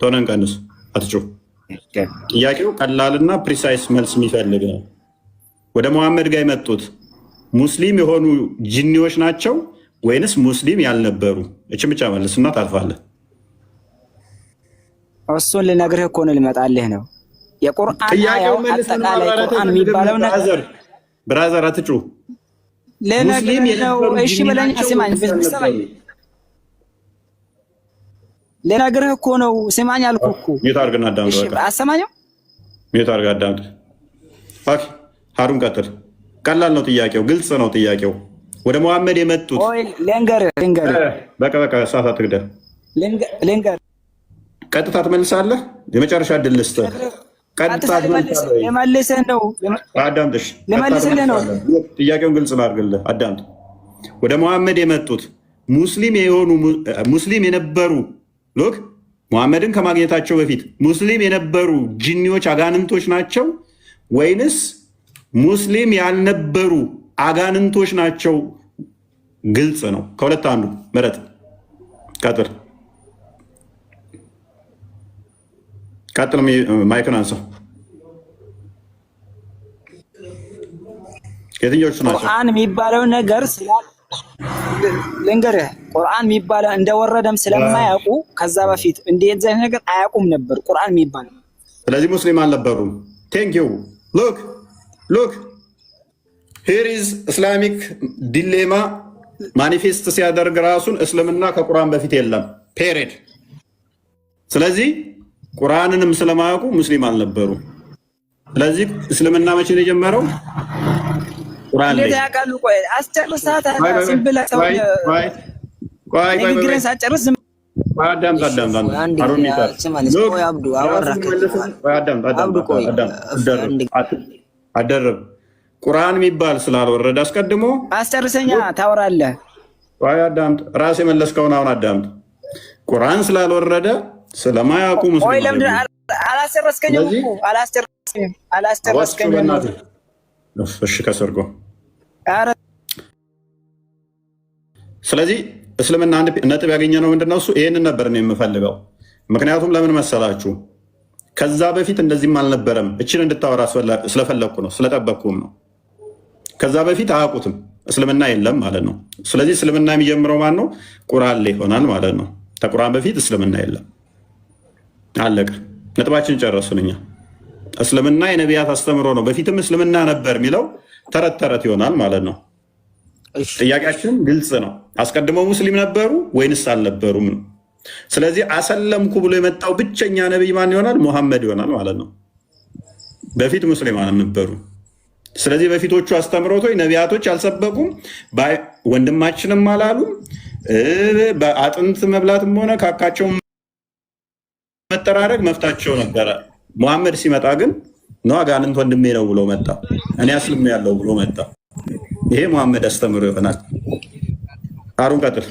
ቶነን ቀንስ። አትጮህ። ጥያቄው ቀላልና ፕሪሳይስ መልስ የሚፈልግ ነው። ወደ ሙሐመድ ጋር የመጡት ሙስሊም የሆኑ ጂኒዎች ናቸው ወይንስ ሙስሊም ያልነበሩ? እችን ብቻ መልስና ታልፋለህ። እሱን ልነግርህ እኮ ነው። ልመጣልህ ነው። የቁርአን አያው አጠቃላይ ቁርአን የሚባለው ነገር ብራዘር አትጩህ። ሙስሊም ነው። እሺ በለኝ፣ ስማኝ። ልነግርህ እኮ ነው። ስማኝ አልኩህ እኮ። ሚዩት አድርግና አዳምጥ። እሺ አሰማኝም። ሚዩት አድርግ አዳምጥ። ኦኬ ሀሩን ቀጥል። ቀላል ነው ጥያቄው፣ ግልጽ ነው ጥያቄው። ወደ ሙሐመድ የመጡት ልንገርህ። በቃ ሰዓት አትግደል። ልንገርህ። ቀጥታ ትመልሳለህ። የመጨረሻ እድል ልስጥህ። ቀጥታ ትመልሳለህ። ልመልስህ ነው። አዳምጥሽ። ልመልስልህ ነው። ጥያቄውን ግልጽ ላድርግልህ። አዳምጥ። ወደ ሙሐመድ የመጡት ሙስሊም የነበሩ ሎክ ሙሐመድን ከማግኘታቸው በፊት ሙስሊም የነበሩ ጂኒዎች አጋንንቶች ናቸው ወይንስ ሙስሊም ያልነበሩ አጋንንቶች ናቸው? ግልጽ ነው። ከሁለት አንዱ ምረጥ። ቀጥል። ማይክን አንሳ። የትኞቹ ናቸው? ቁርአን የሚባለው ነገር ልንገርህ፣ ቁርአን የሚባለው እንደወረደም ስለማያውቁ ከዛ በፊት እንደዚህ አይነት ነገር አያውቁም ነበር ቁርአን የሚባለው። ስለዚህ ሙስሊም አልነበሩም። ቴንክ ዩ ሉክ ሂር ኢዝ ኢስላሚክ ዲሌማ ማኒፌስት ሲያደርግ ራሱን እስልምና ከቁርአን በፊት የለም ፔሬድ። ስለዚህ ቁርአንንም ስለማያውቁ ሙስሊም አልነበሩ። ስለዚህ እስልምና መቼ ነው የጀመረው? ቁርአን ላይ ያውቃሉ። ቆይ አስጨርሳት። ሲምፕል ሰው ቆይ ንግግርን ሳጨርስ አደረብ ቁርአን የሚባል ስላልወረደ አስቀድሞ አስጨርሰኛ ታወራለህ። ቆይ አዳምጥ፣ ራስ የመለስከውን አሁን አዳምጥ። ቁርአን ስላልወረደ ስለማያውቁ ሙስሊም አላስጨረስከኝም። እሺ ከሰርጎ ስለዚህ እስልምና አንድ ነጥብ ያገኘ ነው። ምንድነው እሱ? ይሄንን ነበር ነው የምፈልገው። ምክንያቱም ለምን መሰላችሁ? ከዛ በፊት እንደዚህም አልነበረም። እችን እንድታወራ ስለፈለግኩ ነው፣ ስለጠበቅኩም ነው። ከዛ በፊት አያውቁትም፣ እስልምና የለም ማለት ነው። ስለዚህ እስልምና የሚጀምረው ማን ነው? ቁርአን ላይ ይሆናል ማለት ነው። ከቁርአን በፊት እስልምና የለም። አለቀ። ነጥባችን ጨረስን። እኛ እስልምና የነቢያት አስተምሮ ነው። በፊትም እስልምና ነበር የሚለው ተረት ተረት ይሆናል ማለት ነው። ጥያቄያችን ግልጽ ነው። አስቀድመው ሙስሊም ነበሩ ወይንስ አልነበሩም ነው። ስለዚህ አሰለምኩ ብሎ የመጣው ብቸኛ ነቢይ ማን ይሆናል? ሙሐመድ ይሆናል ማለት ነው። በፊት ሙስሊም አልነበሩ። ስለዚህ በፊቶቹ አስተምሮቶች ነቢያቶች አልሰበኩም፣ ወንድማችንም አላሉም። በአጥንት መብላትም ሆነ ካካቸው መጠራረግ መፍታቸው ነበረ። ሙሐመድ ሲመጣ ግን ነው አጋንንት ወንድሜ ነው ብሎ መጣ። እኔ አስልም ያለው ብሎ መጣ። ይሄ ሙሐመድ አስተምሮ ይሆናል። አሩን ቀጥል።